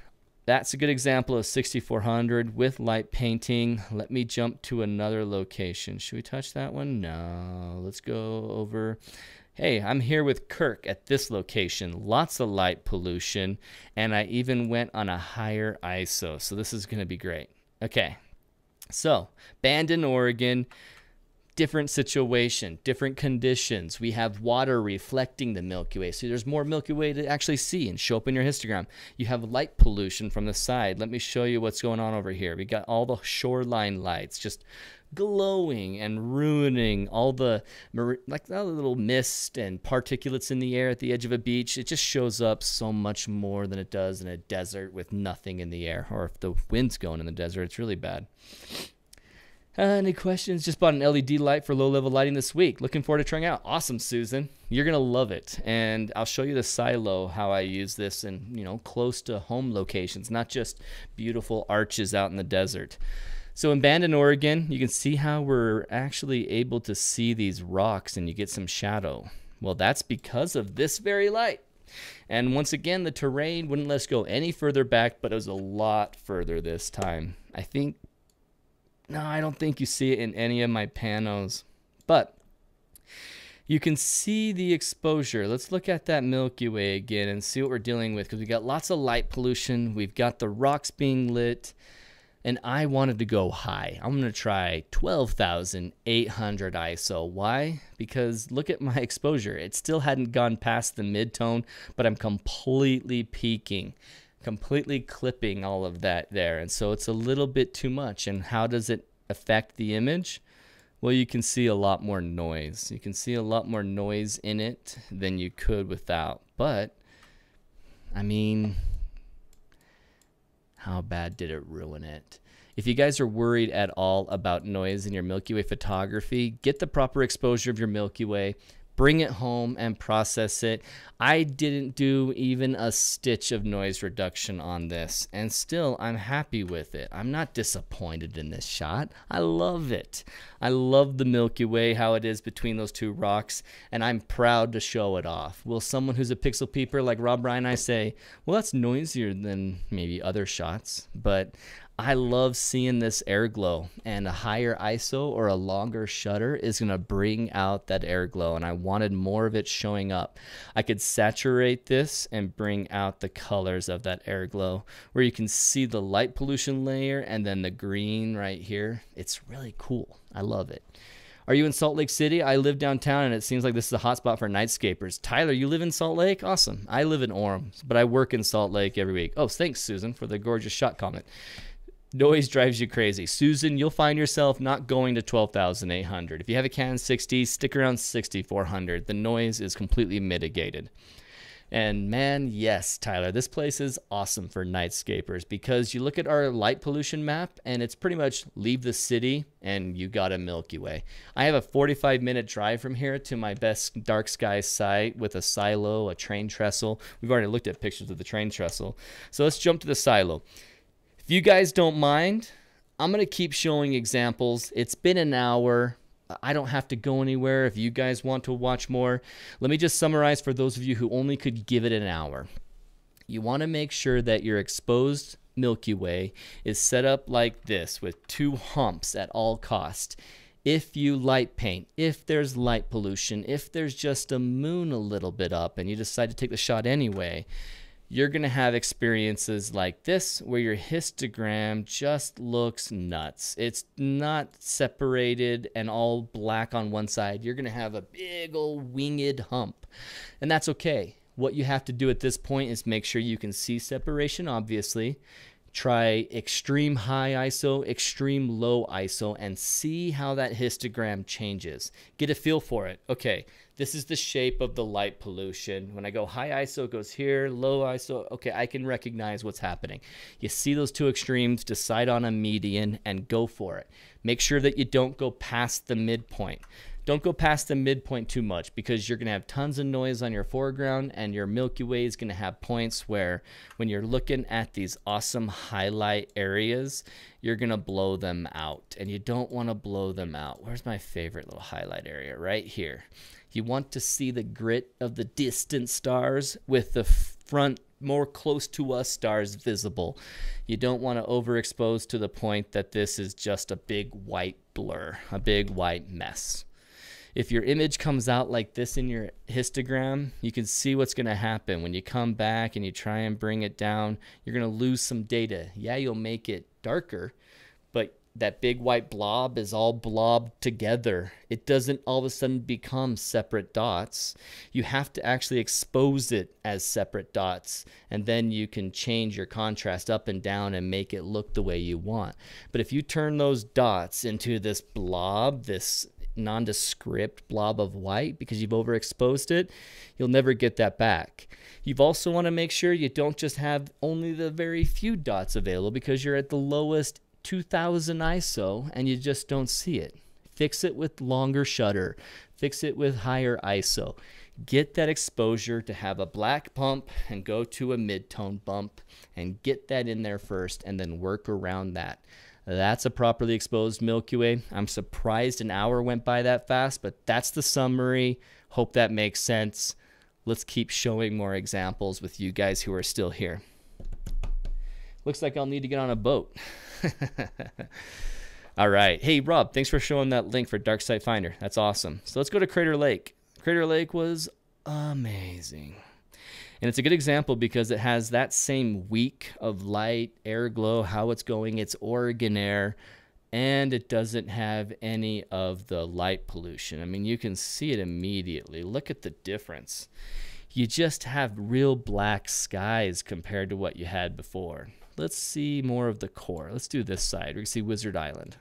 that's a good example of 6400 with light painting. Let me jump to another location. Should we touch that one? No. Let's go over. Hey, I'm here with Kirk at this location. Lots of light pollution, and I even went on a higher ISO. So this is going to be great. Okay. So, Bandon, Oregon. Different situation, different conditions. We have water reflecting the Milky Way. So there's more Milky Way to actually see and show up in your histogram. You have light pollution from the side. Let me show you what's going on over here. We got all the shoreline lights just glowing and ruining all the little mist and particulates in the air at the edge of a beach. It just shows up so much more than it does in a desert with nothing in the air. Or if the wind's going in the desert, it's really bad. Any questions? Just bought an LED light for low-level lighting this week. Looking forward to trying out. Awesome, Susan. You're going to love it. And I'll show you the silo, how I use this in, close to home locations, not just beautiful arches out in the desert. So in Bandon, Oregon, you can see how we're actually able to see these rocks and you get some shadow. Well, that's because of this very light. And once again, the terrain wouldn't let us go any further back, but it was a lot further this time. No, I don't think you see it in any of my panos, but you can see the exposure. Let's look at that Milky Way again and see what we're dealing with, because we got lots of light pollution. We've got the rocks being lit, and I wanted to go high. I'm going to try 12,800 ISO. Why? Because look at my exposure. It still hadn't gone past the mid-tone, but I'm completely peaking. Completely clipping all of that there, and so it's a little bit too much. And how does it affect the image? Well, you can see a lot more noise. You can see a lot more noise in it than you could without. But I mean, how bad did it ruin it? If you guys are worried at all about noise in your Milky Way photography, get the proper exposure of your Milky Way. Bring it home and process it. I didn't do even a stitch of noise reduction on this, and still I'm happy with it. I'm not disappointed in this shot. I love it. I love the Milky Way, how it is between those two rocks, and I'm proud to show it off. Will someone who's a pixel peeper like Rob Ryan and I say, well, that's noisier than maybe other shots, but I love seeing this air glow, and a higher ISO or a longer shutter is going to bring out that air glow, and I wanted more of it showing up. I could saturate this and bring out the colors of that air glow, where you can see the light pollution layer and then the green right here. It's really cool. I love it. Are you in Salt Lake City? I live downtown, and it seems like this is a hotspot for nightscapers. Tyler, you live in Salt Lake? Awesome. I live in Orem, but I work in Salt Lake every week. Oh, thanks, Susan, for the gorgeous shot comment. Noise drives you crazy. Susan, you'll find yourself not going to 12,800. If you have a Canon 6D, stick around 6,400. The noise is completely mitigated. And man, yes, Tyler, this place is awesome for nightscapers, because you look at our light pollution map and it's pretty much leave the city and you got a Milky Way. I have a 45-minute drive from here to my best dark sky site with a silo, a train trestle. We've already looked at pictures of the train trestle. So let's jump to the silo. If you guys don't mind, I'm going to keep showing examples. It's been an hour. I don't have to go anywhere if you guys want to watch more. Let me just summarize for those of you who only could give it an hour. You want to make sure that your exposed Milky Way is set up like this with two humps at all costs. If you light paint, if there's light pollution, if there's just a moon a little bit up and you decide to take the shot anyway, you're going to have experiences like this where your histogram just looks nuts. It's not separated and all black on one side. You're going to have a big old winged hump, and that's okay. What you have to do at this point is make sure you can see separation, obviously. Try extreme high ISO, extreme low ISO, and see how that histogram changes. Get a feel for it. Okay, this is the shape of the light pollution. When I go high ISO, it goes here, low ISO. Okay, I can recognize what's happening. You see those two extremes, decide on a median, and go for it. Make sure that you don't go past the midpoint. Don't go past the midpoint too much, because you're going to have tons of noise on your foreground, and your Milky Way is going to have points where when you're looking at these awesome highlight areas, you're going to blow them out, and you don't want to blow them out. Where's my favorite little highlight area? Right here. You want to see the grit of the distant stars with the front more close to us stars visible. You don't want to overexpose to the point that this is just a big white blur, a big white mess. If your image comes out like this in your histogram, you can see what's going to happen. When you come back and you try and bring it down, you're going to lose some data. Yeah, you'll make it darker, but that big white blob is all blobbed together. It doesn't all of a sudden become separate dots. You have to actually expose it as separate dots, and then you can change your contrast up and down and make it look the way you want. But if you turn those dots into this blob, this nondescript blob of white, because you've overexposed it, you'll never get that back. You've also want to make sure you don't just have only the very few dots available because you're at the lowest 2000 ISO and you just don't see it. Fix it with longer shutter. Fix it with higher ISO. Get that exposure to have a black bump and go to a mid-tone bump, and get that in there first and then work around that. That's a properly exposed Milky Way. I'm surprised an hour went by that fast, but that's the summary. Hope that makes sense. Let's keep showing more examples with you guys who are still here. Looks like I'll need to get on a boat. All right. Hey, Rob, thanks for showing that link for Dark Site Finder. That's awesome. So let's go to Crater Lake. Crater Lake was amazing. And it's a good example because it has that same week of light, air glow, how it's going. It's Oregon air, and it doesn't have any of the light pollution. I mean, you can see it immediately. Look at the difference. You just have real black skies compared to what you had before. Let's see more of the core. Let's do this side. We can see Wizard Island.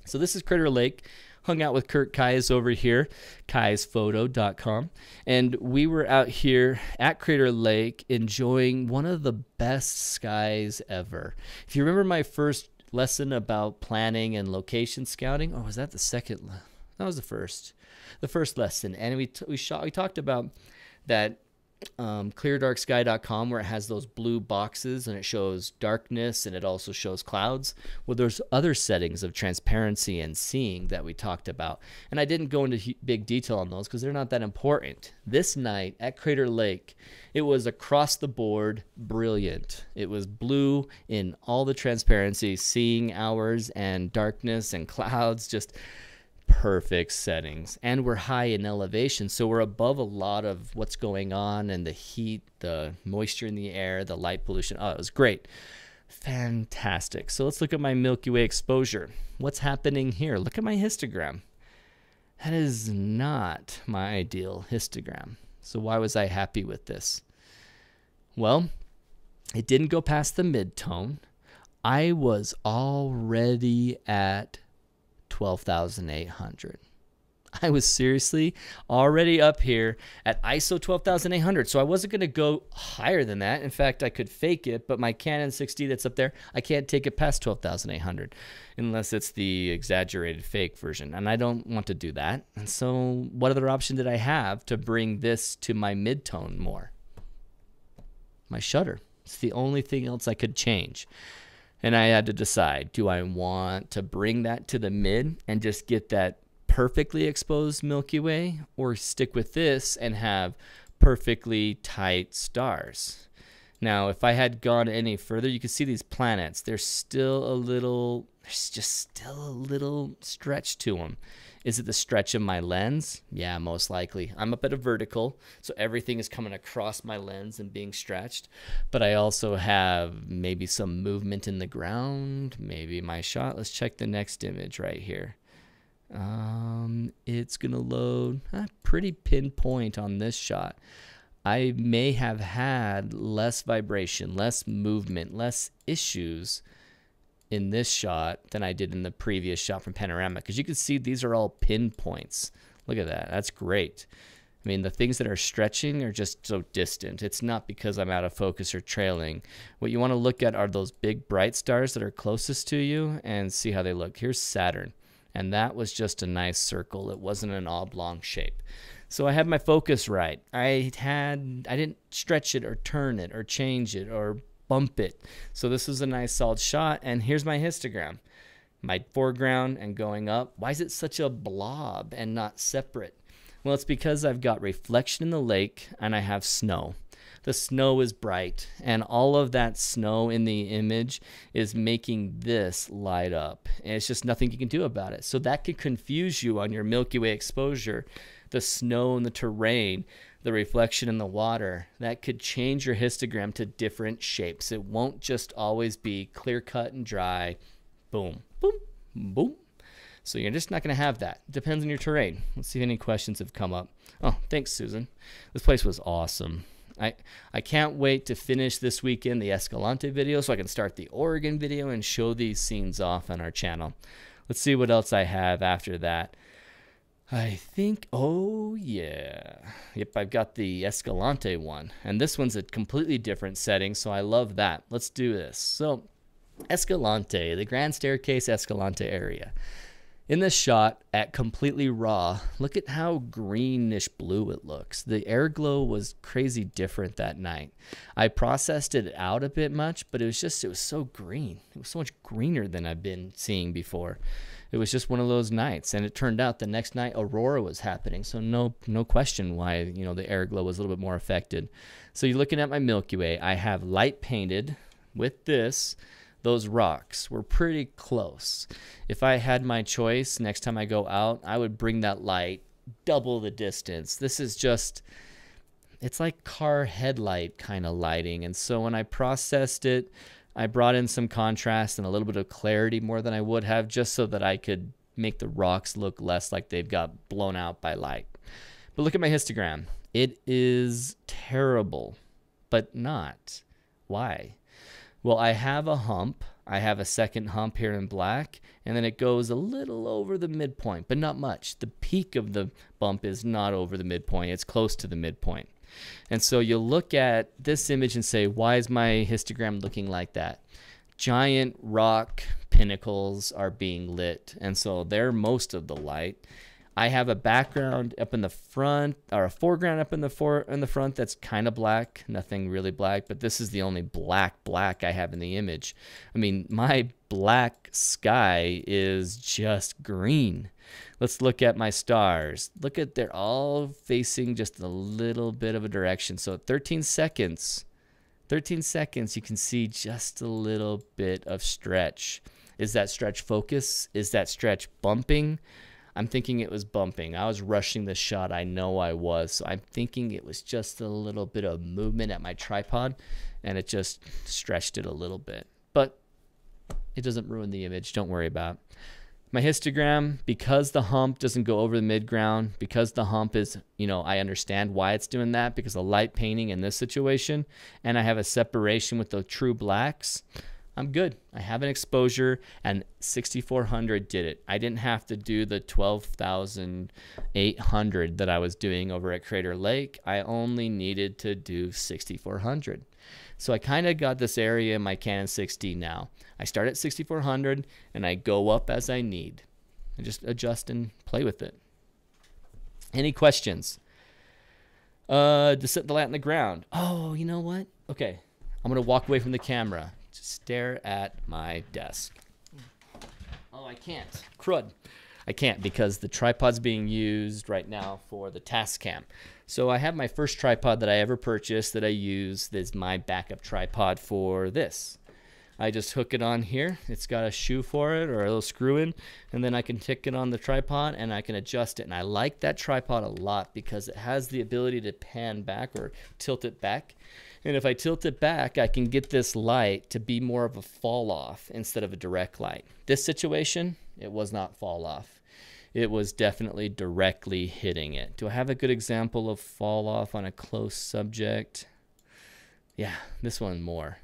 So this is Crater Lake. Hung out with Kurt Kais over here, kaisphoto.com, and we were out here at Crater Lake enjoying one of the best skies ever. If you remember my first lesson about planning and location scouting, or was that the second? That was the first lesson, and we talked about that cleardarksky.com, where it has those blue boxes and it shows darkness and it also shows clouds. Well, there's other settings of transparency and seeing that we talked about, and I didn't go into big detail on those because they're not that important. This night at Crater Lake, it was across the board brilliant. It was blue in all the transparency, seeing hours and darkness and clouds, just perfect settings. And we're high in elevation, so we're above a lot of what's going on, and the heat, the moisture in the air, the light pollution. Oh, it was great. Fantastic. So let's look at my Milky Way exposure. What's happening here? Look at my histogram. That is not my ideal histogram. So why was I happy with this? Well, it didn't go past the mid-tone. I was already at 12,800. I was seriously already up here at ISO 12,800, so I wasn't going to go higher than that. In fact, I could fake it, but my Canon 6D that's up there, I can't take it past 12,800 unless it's the exaggerated fake version, and I don't want to do that. And so what other option did I have to bring this to my mid-tone more? My shutter. It's the only thing else I could change. And I had to decide, do I want to bring that to the mid and just get that perfectly exposed Milky Way, or stick with this and have perfectly tight stars? Now, if I had gone any further, you can see these planets. They're still a little there's just still a little stretch to them. Is it the stretch of my lens? Yeah, most likely. I'm up at a vertical, so everything is coming across my lens and being stretched. But I also have maybe some movement in the ground, maybe my shot. Let's check the next image right here. It's gonna load pretty pinpoint on this shot. I may have had less vibration, less movement, less issues in this shot than I did in the previous shot from panorama, because you can see these are all pinpoints. Look at that. That's great. I mean, the things that are stretching are just so distant. It's not because I'm out of focus or trailing. What you want to look at are those big bright stars that are closest to you and see how they look. Here's Saturn, and that was just a nice circle. It wasn't an oblong shape. So I had my focus right. I didn't stretch it or turn it or change it or bump it. So this was a nice solid shot. And here's my histogram, my foreground and going up. Why is it such a blob and not separate? Well, it's because I've got reflection in the lake and I have snow. The snow is bright, and all of that snow in the image is making this light up. And it's just nothing you can do about it. So that could confuse you on your Milky Way exposure. The snow and the terrain, the reflection in the water, that could change your histogram to different shapes. It won't just always be clear cut and dry, boom, boom, boom. So you're just not going to have that. It depends on your terrain. Let's see if any questions have come up. Oh, thanks, Susan. This place was awesome. I can't wait to finish this weekend the Escalante video so I can start the Oregon video and show these scenes off on our channel. Let's see what else I have after that. I think, oh yeah. Yep, I've got the Escalante one. And this one's a completely different setting, so I love that. Let's do this. So, Escalante, the Grand Staircase Escalante area. In this shot, at completely raw, look at how greenish blue it looks. The air glow was crazy different that night. I processed it out a bit much, but it was so green. It was so much greener than I've been seeing before. It was just one of those nights, and it turned out the next night aurora was happening, so no question why the air glow was a little bit more affected. So you're looking at my Milky Way. I have light painted with this. Those rocks were pretty close. If I had my choice, next time I go out, I would bring that light double the distance. This is just, it's like car headlight kind of lighting. And so when I processed it, I brought in some contrast and a little bit of clarity more than I would have, just so that I could make the rocks look less like they've got blown out by light. But look at my histogram. It is terrible, but not. Why? Well, I have a hump. I have a second hump here in black, and then it goes a little over the midpoint, but not much. The peak of the bump is not over the midpoint. It's close to the midpoint. And so you'll look at this image and say, why is my histogram looking like that? Giant rock pinnacles are being lit, and so they're most of the light. I have a background up in the front, or a foreground up in the front that's kind of black, nothing really black, but this is the only black I have in the image. I mean, my black sky is just green. Let's look at my stars. Look at, they're all facing just a little bit of a direction. So at 13 seconds, you can see just a little bit of stretch. Is that stretch focus? Is that stretch bumping? I'm thinking it was bumping. I was rushing the shot. I know I was. So I'm thinking it was just a little bit of movement at my tripod, and it just stretched it a little bit. But it doesn't ruin the image. Don't worry about it. My histogram, because the hump doesn't go over the midground, because the hump is, I understand why it's doing that, because of light painting in this situation, and I have a separation with the true blacks, I'm good. I have an exposure, and 6400 did it. I didn't have to do the 12,800 that I was doing over at Crater Lake. I only needed to do 6400. So I kind of got this area in my Canon 6D now. I start at 6400, and I go up as I need. I just adjust and play with it. Any questions? To set the light on the ground. Oh, you know what? Okay, I'm going to walk away from the camera. Stare at my desk. Oh, I can't. Crud. I can't because the tripod's being used right now for the Tascam. So I have my first tripod that I ever purchased that I use. This is my backup tripod for this. I just hook it on here. It's got a shoe for it or a little screw in, and then I can tick it on the tripod and I can adjust it. And I like that tripod a lot because it has the ability to pan back or tilt it back. And if I tilt it back, I can get this light to be more of a fall off instead of a direct light. This situation, it was not fall off. It was definitely directly hitting it. Do I have a good example of fall off on a close subject? Yeah, this one more.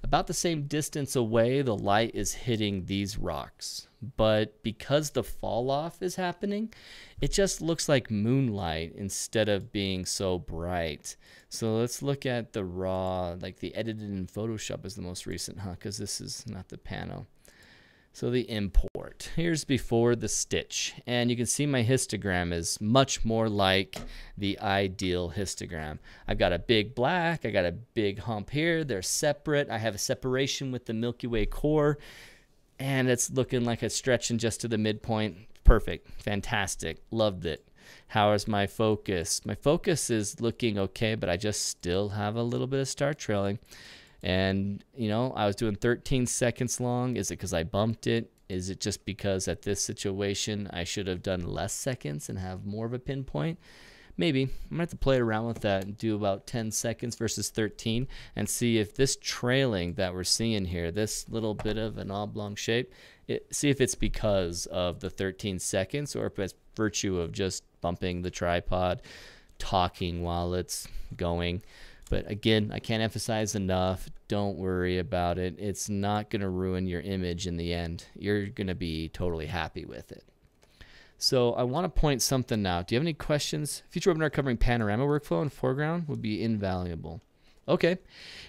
About the same distance away, the light is hitting these rocks. But because the fall off is happening, it just looks like moonlight instead of being so bright. So let's look at the raw, like the edited in Photoshop is the most recent, huh? Because this is not the pano. So the import. Here's before the stitch. And you can see my histogram is much more like the ideal histogram. I've got a big black, I got a big hump here. They're separate. I have a separation with the Milky Way core. And it's looking like it's stretching just to the midpoint. Perfect. Fantastic. Loved it. How is my focus? My focus is looking okay, but I just still have a little bit of star trailing. And, you know, I was doing 13 seconds long. Is it because I bumped it? Is it just because at this situation I should have done less seconds and have more of a pinpoint? Maybe. I'm going to have to play around with that and do about 10 seconds versus 13 and see if this trailing that we're seeing here, this little bit of an oblong shape, see if it's because of the 13 seconds or if it's virtue of just bumping the tripod, talking while it's going. But again, I can't emphasize enough, don't worry about it. It's not going to ruin your image in the end. You're going to be totally happy with it. So I want to point something out. Do you have any questions? Future webinar covering panorama workflow and foreground would be invaluable. Okay.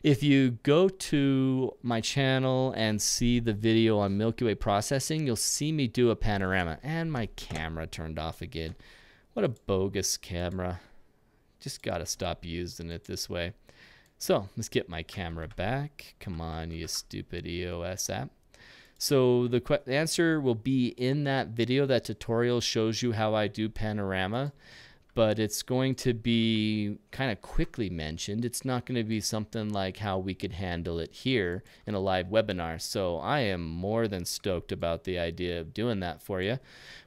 If you go to my channel and see the video on Milky Way processing, you'll see me do a panorama. And my camera turned off again. What a bogus camera. Just got to stop using it this way. So let's get my camera back. Come on, you stupid EOS app. So the answer will be in that video. That tutorial shows you how I do panorama, but it's going to be kind of quickly mentioned. It's not going to be something like how we could handle it here in a live webinar. So I am more than stoked about the idea of doing that for you.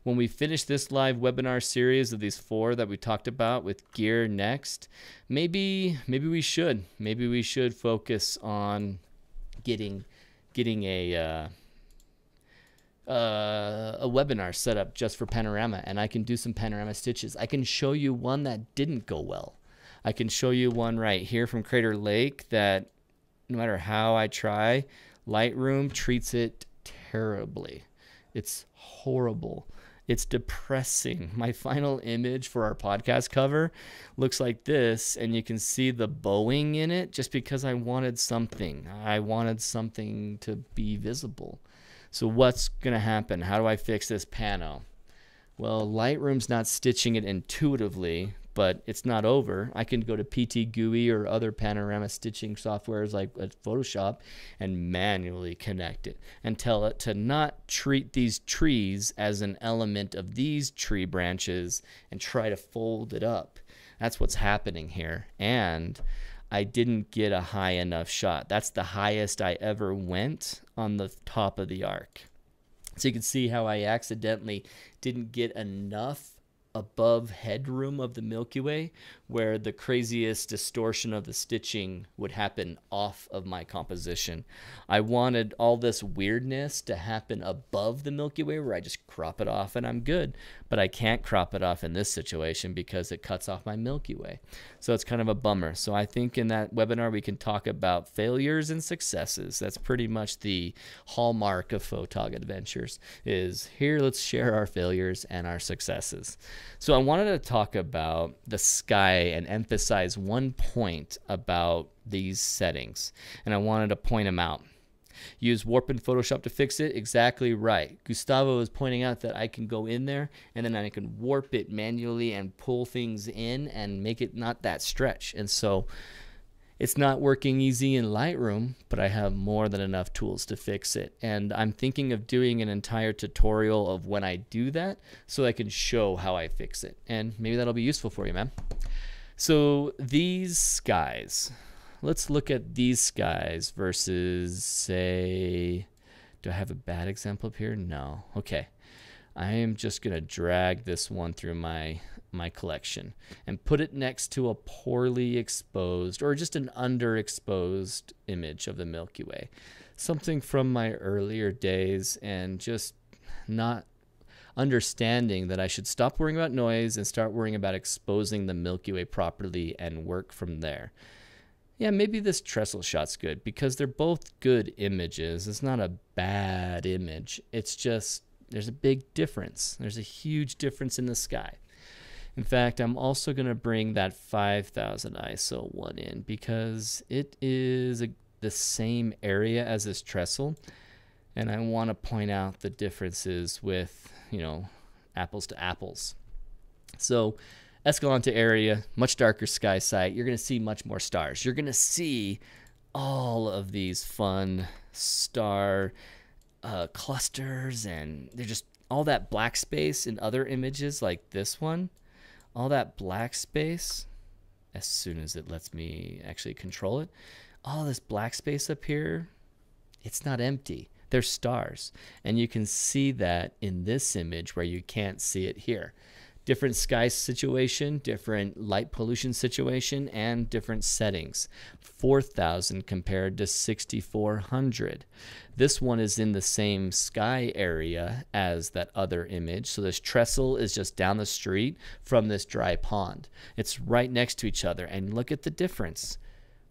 When we finish this live webinar series of these 4 that we talked about with gear next, maybe we should focus on getting a webinar set up just for panorama, and I can do some panorama stitches. I can show you one that didn't go well. I can show you one right here from Crater Lake that no matter how I try, Lightroom treats it terribly. It's horrible. It's depressing. My final image for our podcast cover looks like this, and you can see the bowing in it just because I wanted something. I wanted something to be visible. So what's going to happen? How do I fix this pano? Well, Lightroom's not stitching it intuitively, but it's not over. I can go to PT GUI or other panorama stitching softwares like Photoshop and manually connect it and tell it to not treat these trees as an element of these tree branches and try to fold it up. That's what's happening here. And I didn't get a high enough shot. That's the highest I ever went on the top of the arc. So you can see how I accidentally didn't get enough above headroom of the Milky Way where the craziest distortion of the stitching would happen off of my composition. I wanted all this weirdness to happen above the Milky Way where I just crop it off and I'm good. But I can't crop it off in this situation because it cuts off my Milky Way. So it's kind of a bummer. So I think in that webinar we can talk about failures and successes. That's pretty much the hallmark of Photog Adventures is here, let's share our failures and our successes. So I wanted to talk about the sky and emphasize one point about these settings. And I wanted to point them out. Use warp in Photoshop to fix it. Exactly right. Gustavo is pointing out that I can go in there and then I can warp it manually and pull things in and make it not that stretch. And so it's not working easy in Lightroom, but I have more than enough tools to fix it. And I'm thinking of doing an entire tutorial of when I do that so I can show how I fix it. And maybe that'll be useful for you, man. So these guys, let's look at these guys versus, say, do I have a bad example up here? No. Okay. I am just going to drag this one through my collection and put it next to a poorly exposed or just an underexposed image of the Milky Way. Something from my earlier days, and just not understanding that I should stop worrying about noise and start worrying about exposing the Milky Way properly and work from there. Yeah, maybe this trestle shot's good because they're both good images. It's not a bad image. It's just there's a big difference. There's a huge difference in the sky. In fact, I'm also going to bring that 5000 ISO one in because it is the same area as this trestle. And I want to point out the differences with, apples to apples. So Escalante area, much darker sky site. You're going to see much more stars. You're going to see all of these fun star clusters, and they're just all that black space in other images like this one. All that black space, as soon as it lets me actually control it, all this black space up here, it's not empty. They're stars. And you can see that in this image where you can't see it here. Different sky situation, different light pollution situation, and different settings. 4,000 compared to 6,400. This one is in the same sky area as that other image. So this trestle is just down the street from this dry pond. It's right next to each other. And look at the difference.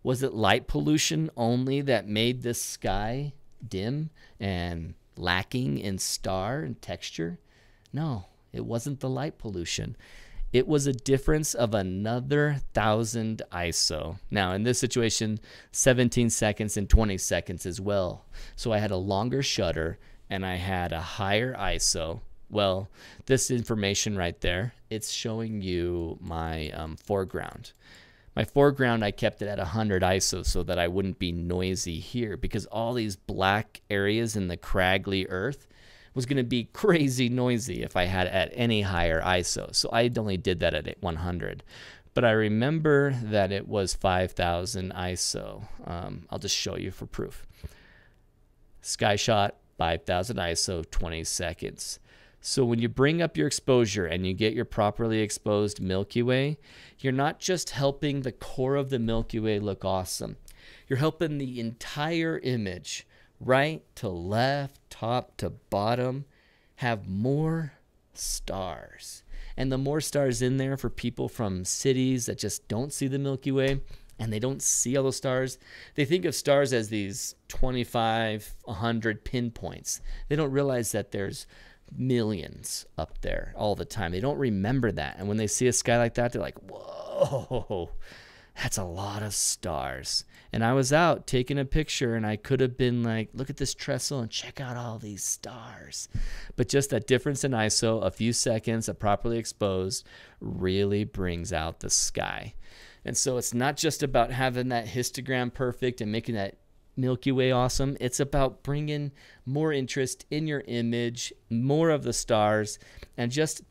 Was it light pollution only that made this sky dim and lacking in star and texture? No. It wasn't the light pollution. It was a difference of another 1000 ISO. Now, in this situation, 17 seconds and 20 seconds as well. So I had a longer shutter and I had a higher ISO. Well, this information right there, it's showing you my foreground. My foreground, I kept it at 100 ISO so that I wouldn't be noisy here, because all these black areas in the craggly earth was going to be crazy noisy if I had at any higher ISO. So I only did that at 100. But I remember that it was 5000 ISO. I'll just show you for proof. Sky shot, 5000 ISO, 20 seconds. So when you bring up your exposure and you get your properly exposed Milky Way, you're not just helping the core of the Milky Way look awesome. You're helping the entire image, right to left, top to bottom, have more stars. And the more stars in there for people from cities that just don't see the Milky Way and they don't see all those stars, they think of stars as these 25, 100 pinpoints. They don't realize that there's millions up there all the time. They don't remember that. And when they see a sky like that, they're like, whoa, that's a lot of stars. And I was out taking a picture and I could have been like, look at this trestle and check out all these stars. But just that difference in ISO, a few seconds of properly exposed, really brings out the sky. And so it's not just about having that histogram perfect and making that Milky Way awesome. It's about bringing more interest in your image, more of the stars, and just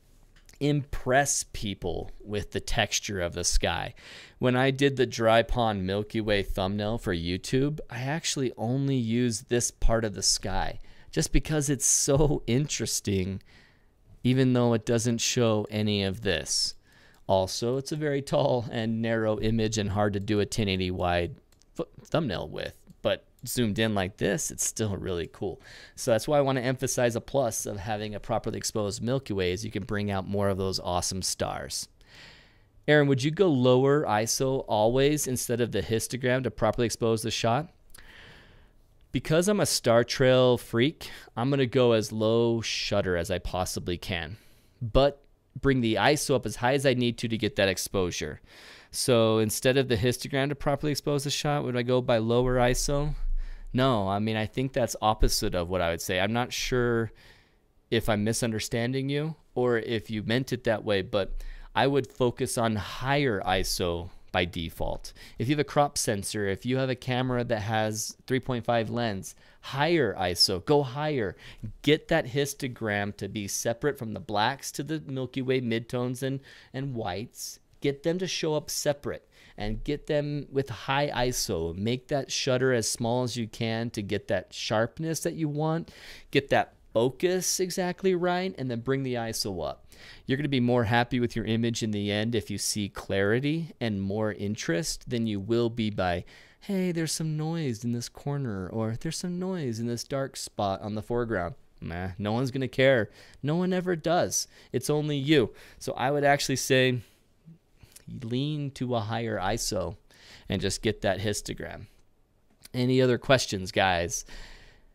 impress people with the texture of the sky. When I did the dry pond Milky Way thumbnail for YouTube, I actually only used this part of the sky just because it's so interesting, even though it doesn't show any of this. Also, it's a very tall and narrow image and hard to do a 1080 wide thumbnail with. But zoomed in like this, it's still really cool. So that's why I want to emphasize a plus of having a properly exposed Milky Way, is you can bring out more of those awesome stars. Aaron, would you go lower ISO always instead of the histogram to properly expose the shot? Because I'm a star trail freak, I'm going to go as low shutter as I possibly can, but bring the ISO up as high as I need to get that exposure. So instead of the histogram to properly expose the shot, would I go by lower ISO? No, I mean, I think that's opposite of what I would say. I'm not sure if I'm misunderstanding you or if you meant it that way, but I would focus on higher ISO by default. If you have a crop sensor, if you have a camera that has 3.5 lens, higher ISO, go higher. Get that histogram to be separate from the blacks to the Milky Way midtones and whites. Get them to show up separate. and get them with high ISO. Make that shutter as small as you can to get that sharpness that you want, get that focus exactly right, and then bring the ISO up. You're going to be more happy with your image in the end if you see clarity and more interest than you will be by, hey, there's some noise in this corner, or there's some noise in this dark spot on the foreground. Nah, no one's going to care. No one ever does. It's only you. So I would actually say lean to a higher ISO and just get that histogram. Any other questions, guys?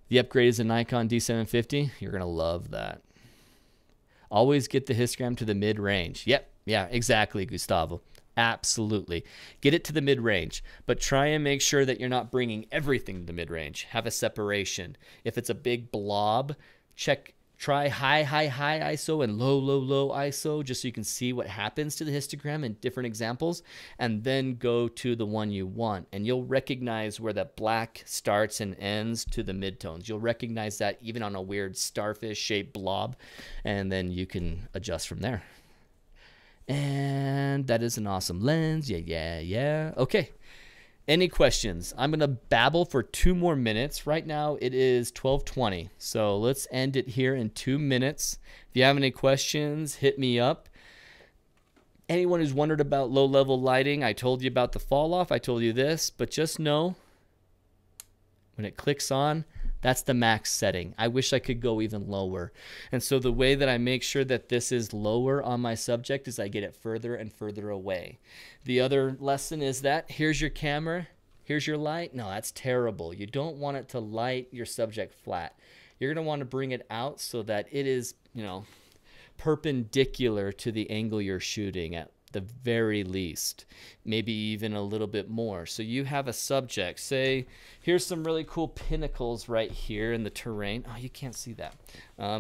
The upgrade is a Nikon D750. You're going to love that. Always get the histogram to the mid-range. Yep, yeah, exactly, Gustavo. Absolutely. Get it to the mid-range, but try and make sure that you're not bringing everything to the mid-range. Have a separation. If it's a big blob, try high ISO and low ISO just so you can see what happens to the histogram in different examples, and then go to the one you want. And you'll recognize where that black starts and ends to the midtones. You'll recognize that even on a weird starfish-shaped blob, and then you can adjust from there. And that is an awesome lens. Yeah. Okay. Any questions? I'm going to babble for 2 more minutes. Right now it is 12:20. So let's end it here in 2 minutes. If you have any questions, hit me up. Anyone who's wondered about low-level lighting, I told you about the fall off. I told you this, but just know when it clicks on, that's the max setting. I wish I could go even lower. And so the way that I make sure that this is lower on my subject is I get it further and further away. The other lesson is that here's your camera, here's your light. No, that's terrible. You don't want it to light your subject flat. You're going to want to bring it out so that it is, perpendicular to the angle you're shooting at the very least, maybe even a little bit more. So you have a subject, say, here's some really cool pinnacles right here in the terrain. Oh, you can't see that.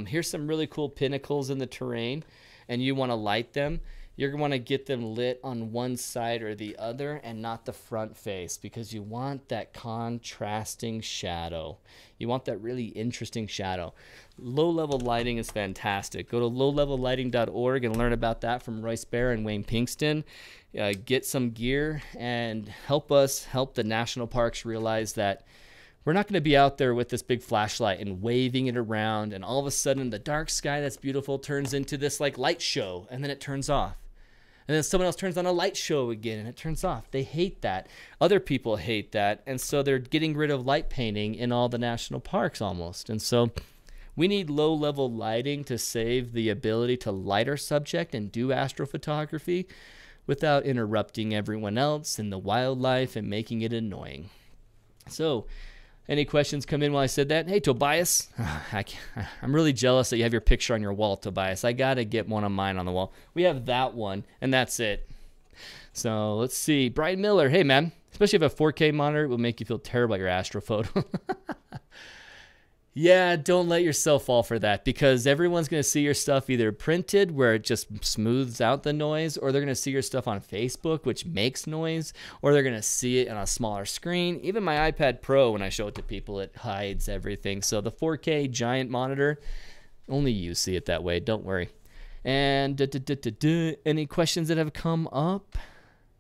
Here's some really cool pinnacles in the terrain, and you want to light them. You're going to want to get them lit on one side or the other and not the front face, because you want that contrasting shadow. You want that really interesting shadow. Low-level lighting is fantastic. Go to lowlevellighting.org and learn about that from Royce Baer and Wayne Pinkston. Get some gear and help us help the national parks realize that we're not going to be out there with this big flashlight and waving it around, and all of a sudden the dark sky that's beautiful turns into this like light show, and then it turns off. And then someone else turns on a light show again and it turns off. They hate that. Other people hate that. And so they're getting rid of light painting in all the national parks almost. And so we need low-level lighting to save the ability to light our subject and do astrophotography without interrupting everyone else and the wildlife and making it annoying. So any questions come in while I said that? Hey, Tobias. I'm really jealous that you have your picture on your wall, Tobias. I got to get one of mine on the wall. We have that one, and that's it. So let's see. Brian Miller. Hey, man. Especially if you have a 4K monitor, it will make you feel terrible about your astrophoto. Yeah, don't let yourself fall for that, because everyone's going to see your stuff either printed where it just smooths out the noise, or they're going to see your stuff on Facebook, which makes noise, or they're going to see it on a smaller screen. Even my iPad Pro, when I show it to people, it hides everything. So the 4K giant monitor, only you see it that way. Don't worry. And any questions that have come up?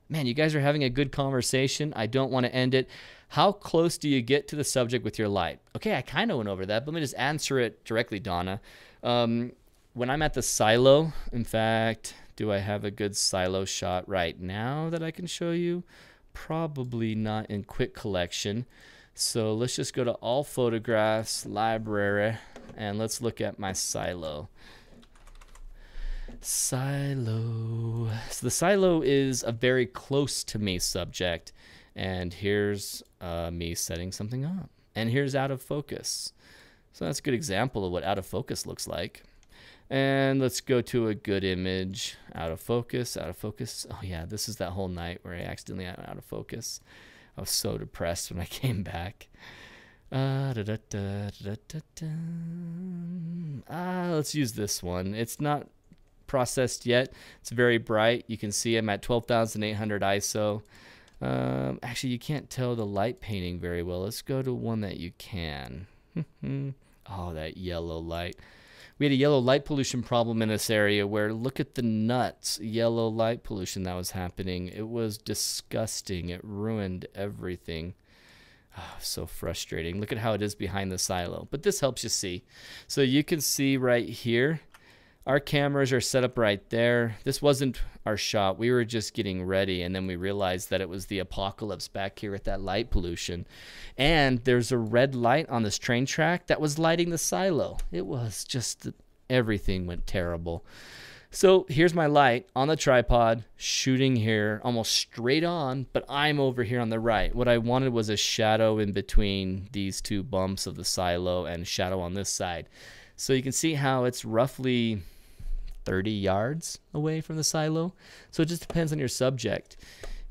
Man, you guys are having a good conversation. I don't want to end it. How close do you get to the subject with your light? Okay, I kind of went over that, but let me just answer it directly, Donna. When I'm at the silo, in fact, do I have a good silo shot right now that I can show you? Probably not in quick collection. So let's just go to all photographs, library, and let's look at my silo. Silo. So the silo is a very close to me subject. And here's me setting something up. And here's out of focus. So that's a good example of what out of focus looks like. And let's go to a good image. Out of focus, out of focus. Oh yeah, this is that whole night where I accidentally got out of focus. I was so depressed when I came back. Let's use this one. It's not processed yet. It's very bright. You can see I'm at 12,800 ISO. Actually, you can't tell the light painting very well. Let's go to one that you can. Oh, that yellow light. We had a yellow light pollution problem in this area where, look at the nuts yellow light pollution that was happening. It was disgusting. It ruined everything. Oh, so frustrating. Look at how it is behind the silo. But this helps you see. So you can see right here, our cameras are set up right there. This wasn't our shot. We were just getting ready, and then we realized that it was the apocalypse back here with that light pollution. And there's a red light on this train track that was lighting the silo. It was just, everything went terrible. So here's my light on the tripod, shooting here, almost straight on, but I'm over here on the right. What I wanted was a shadow in between these two bumps of the silo and shadow on this side. So you can see how it's roughly 30 yards away from the silo. So it just depends on your subject.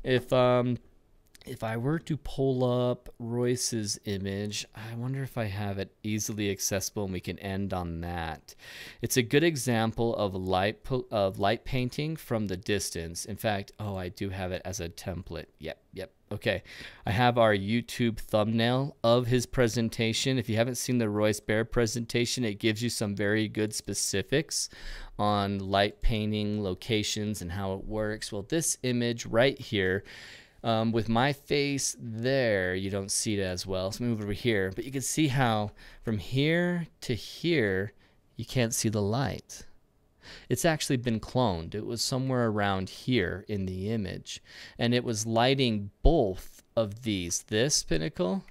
If I were to pull up Royce's image, I wonder if I have it easily accessible and we can end on that. It's a good example of light painting from the distance. In fact, oh, I do have it as a template. Yep. Okay, I have our YouTube thumbnail of his presentation. If you haven't seen the Royce Bear presentation, it gives you some very good specifics on light painting, locations, and how it works. Well, this image right here, with my face there, you don't see it as well. So move over here, but you can see how from here to here, you can't see the light. It's actually been cloned. It was somewhere around here in the image, and it was lighting both of these, this pinnacle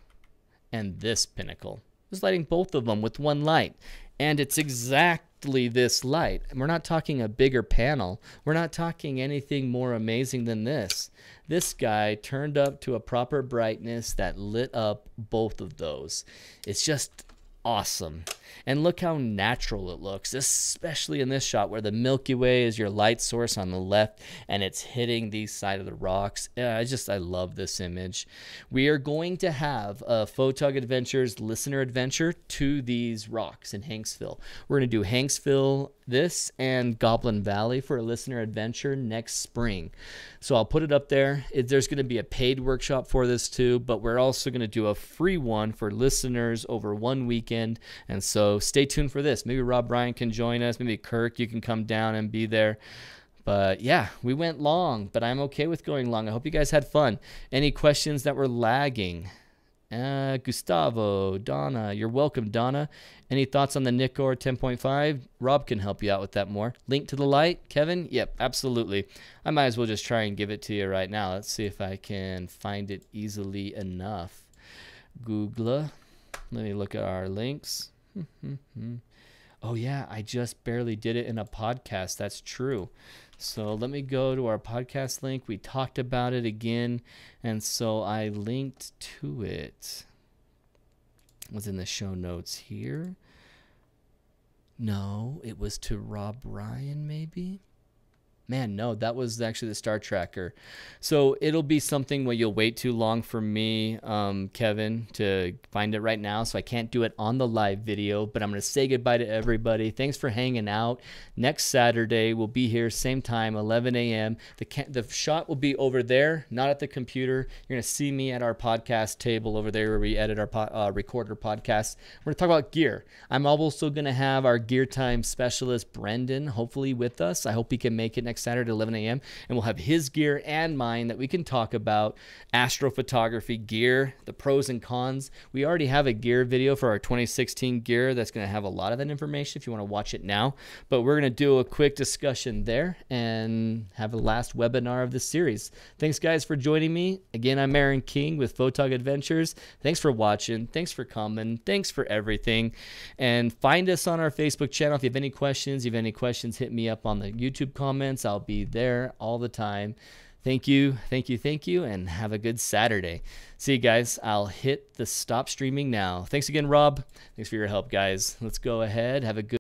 and this pinnacle. It was lighting both of them with one light, and it's exactly this light. And we're not talking a bigger panel. We're not talking anything more amazing than this. This guy turned up to a proper brightness that lit up both of those. It's just awesome. And look how natural it looks, especially in this shot where the Milky Way is your light source on the left and it's hitting these side of the rocks. I love this image. We are going to have a Photog Adventures listener adventure to these rocks in Hanksville. We're going to do Hanksville, this, and Goblin Valley for a listener adventure next spring. So I'll put it up there. There's going to be a paid workshop for this too, but we're also going to do a free one for listeners over one weekend. And so stay tuned for this. Maybe Rob Bryan can join us. Maybe Kirk, you can come down and be there. But yeah, we went long, but I'm okay with going long. I hope you guys had fun. Any questions that were lagging? Gustavo, Donna, you're welcome, Donna. Any thoughts on the Nikkor 10.5? Rob can help you out with that more. Link to the light, Kevin? Yep, absolutely. I might as well just try and give it to you right now. Let's see if I can find it easily enough. Google. Let me look at our links. Oh yeah, I just barely did it in a podcast. That's true. So let me go to our podcast link. We talked about it again, and so I linked to it. It was in the show notes here. No, it was to Rob Ryan, maybe? Man, no, that was actually the Star Tracker. So it'll be something where you'll wait too long for me, Kevin, to find it right now. So I can't do it on the live video, but I'm going to say goodbye to everybody. Thanks for hanging out. Next Saturday, we'll be here, same time, 11 a.m. The shot will be over there, not at the computer. You're going to see me at our podcast table over there where we edit our record our podcast. We're going to talk about gear. I'm also going to have our gear time specialist, Brendan, hopefully with us. I hope he can make it next Saturday at 11 a.m. and we'll have his gear and mine that we can talk about astrophotography gear, the pros and cons. We already have a gear video for our 2016 gear that's going to have a lot of that information if you want to watch it now, but we're going to do a quick discussion there and have a last webinar of this series. Thanks guys for joining me. Again, I'm Aaron King with Photog Adventures. Thanks for watching. Thanks for coming. Thanks for everything. And find us on our Facebook channel. If you have any questions, hit me up on the YouTube comments. I'll be there all the time. Thank you, and have a good Saturday. See you guys. I'll hit the stop streaming now. Thanks again, Rob. Thanks for your help, guys. Let's go ahead. Have a good